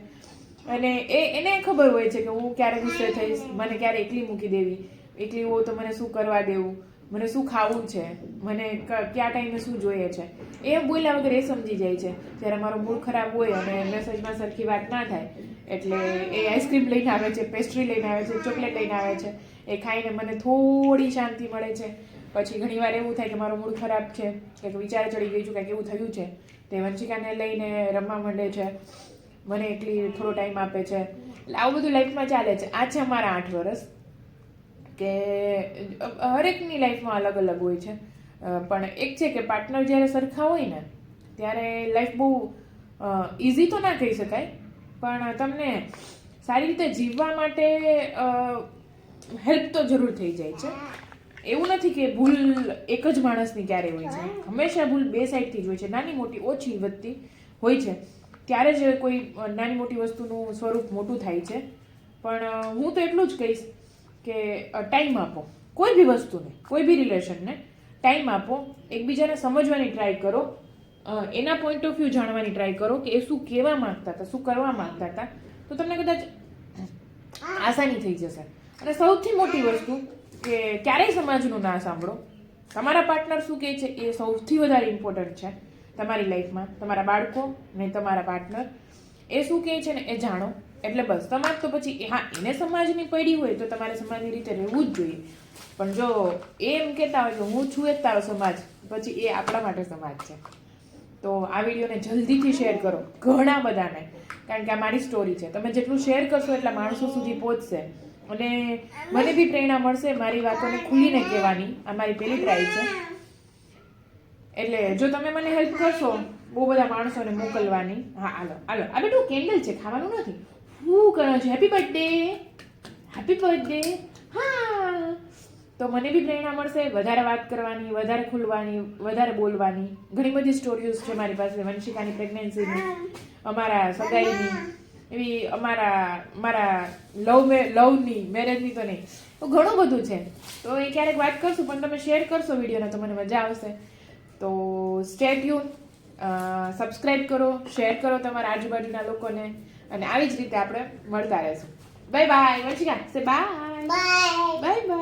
અને એને ખબર હોય છે કે હું ક્યારે ગુસ્સે થઈશ, મને ક્યારે એકલી મૂકી દેવી, એકલી હોઉં તો મને શું કરવા દેવું, મને શું ખાવું છે, મને કયા ટાઈમે શું જોઈએ છે, એ બોલ્યા વગર એ સમજી જાય છે. જ્યારે મારો મૂડ ખરાબ હોય અને મેસેજમાં સરખી વાત ના થાય એટલે એ આઈસ્ક્રીમ લઈને આવે છે, પેસ્ટ્રી લઈને આવે છે, ચોકલેટ લઈને આવે છે, એ ખાઈને મને થોડી શાંતિ મળે છે. પછી ઘણીવાર એવું થાય કે મારો મૂડ ખરાબ છે, કંઈક વિચાર ચડી ગઈ છું, કંઈક એવું થયું છે, તે વંશિકાને લઈને રમવા માંડે છે, મને એકલી થોડો ટાઈમ આપે છે. એટલે આવું બધું લાઈફમાં ચાલે છે. આ છે અમારા 8 વર્ષ કે હરેકની લાઈફમાં અલગ અલગ હોય છે, પણ એક છે કે પાર્ટનર જ્યારે સરખા હોય ને ત્યારે લાઈફ બહુ ઇઝી તો ના કહી શકાય, પણ તમને સારી રીતે જીવવા માટે હેલ્પ તો જરૂર થઈ જાય છે. એવું નથી કે ભૂલ એક જ માણસની ક્યારે હોય છે, હંમેશા ભૂલ બે સાઈડથી જ હોય છે, નાની મોટી ઓછી વધતી હોય છે. ત્યારે જ કોઈ નાની મોટી વસ્તુનું સ્વરૂપ મોટું થાય છે. પણ હું તો એટલું જ કહીશ કે ટાઈમ આપો, કોઈ બી વસ્તુને, કોઈ બી રિલેશનને ટાઈમ આપો, એકબીજાને સમજવાની ટ્રાય કરો, એના પોઈન્ટ ઓફ વ્યૂ જાણવાની ટ્રાય કરો કે એ શું કહેવા માંગતા હતા, શું કરવા માંગતા હતા, તો તમને કદાચ આસાની થઈ જશે. અને સૌથી મોટી વસ્તુ કે ક્યારેય સમાજનું ના સાંભળો. તમારા પાર્ટનર શું કહે છે એ સૌથી વધારે ઇમ્પોર્ટન્ટ છે તમારી લાઈફમાં. તમારા બાળકો ને તમારા પાર્ટનર એ શું કહે છે ને એ જાણો. એટલે બસ સમાજ તો પછી હા એને સમાજની પડી હોય તો તમારે સમાજની રીતે રહેવું જ જોઈએ, પણ જો એમ કહેતા હોય કે હું છું જ તારો સમાજ, પછી એ આપણા માટે સમાજ છે. તો આ વિડીયોને જલ્દીથી શેર કરો ઘણા બધાને, કારણ કે આ મારી સ્ટોરી છે. તમે જેટલું શેર કરશો એટલા માણસો સુધી પહોંચશે અને મને બી પ્રેરણા મળશે મારી વાતોને ખુલીને કહેવાની. આ મારી પહેલી ટ્રાય છે. એટલે જો તમે મને હેલ્પ કરશો બહુ બધા માણસોને મોકલવાની. હા હાલો હાલો, આ બેટું કેન્ડલ છે, ખાવાનું નથી. હું કરો છો હેપી બર્થડે, હેપી બર્થડે. હા, તો મને બી પ્રેરણા મળશે વધારે વાત કરવાની, વધારે ખુલવાની, વધારે બોલવાની. ઘણી બધી સ્ટોરીઝ છે મારી પાસે, વંશિકાની પ્રેગ્નન્સીની, અમારા સગાઈની, એવી મારા લવની, મેરેજની તો નહીં, તો ઘણું બધું છે. તો એ ક્યારેક વાત કરશું, પણ તમે શેર કરશો વિડીયોને તો મને મજા આવશે. તો સ્ટે ટ્યુન, સબસ્ક્રાઈબ કરો, શેર કરો તમારા આજુબાજુના લોકોને, અને આવી જ રીતે આપણે મળતા રહેશું. બાય બાય વંશિકા, સે બાય બાય બાય.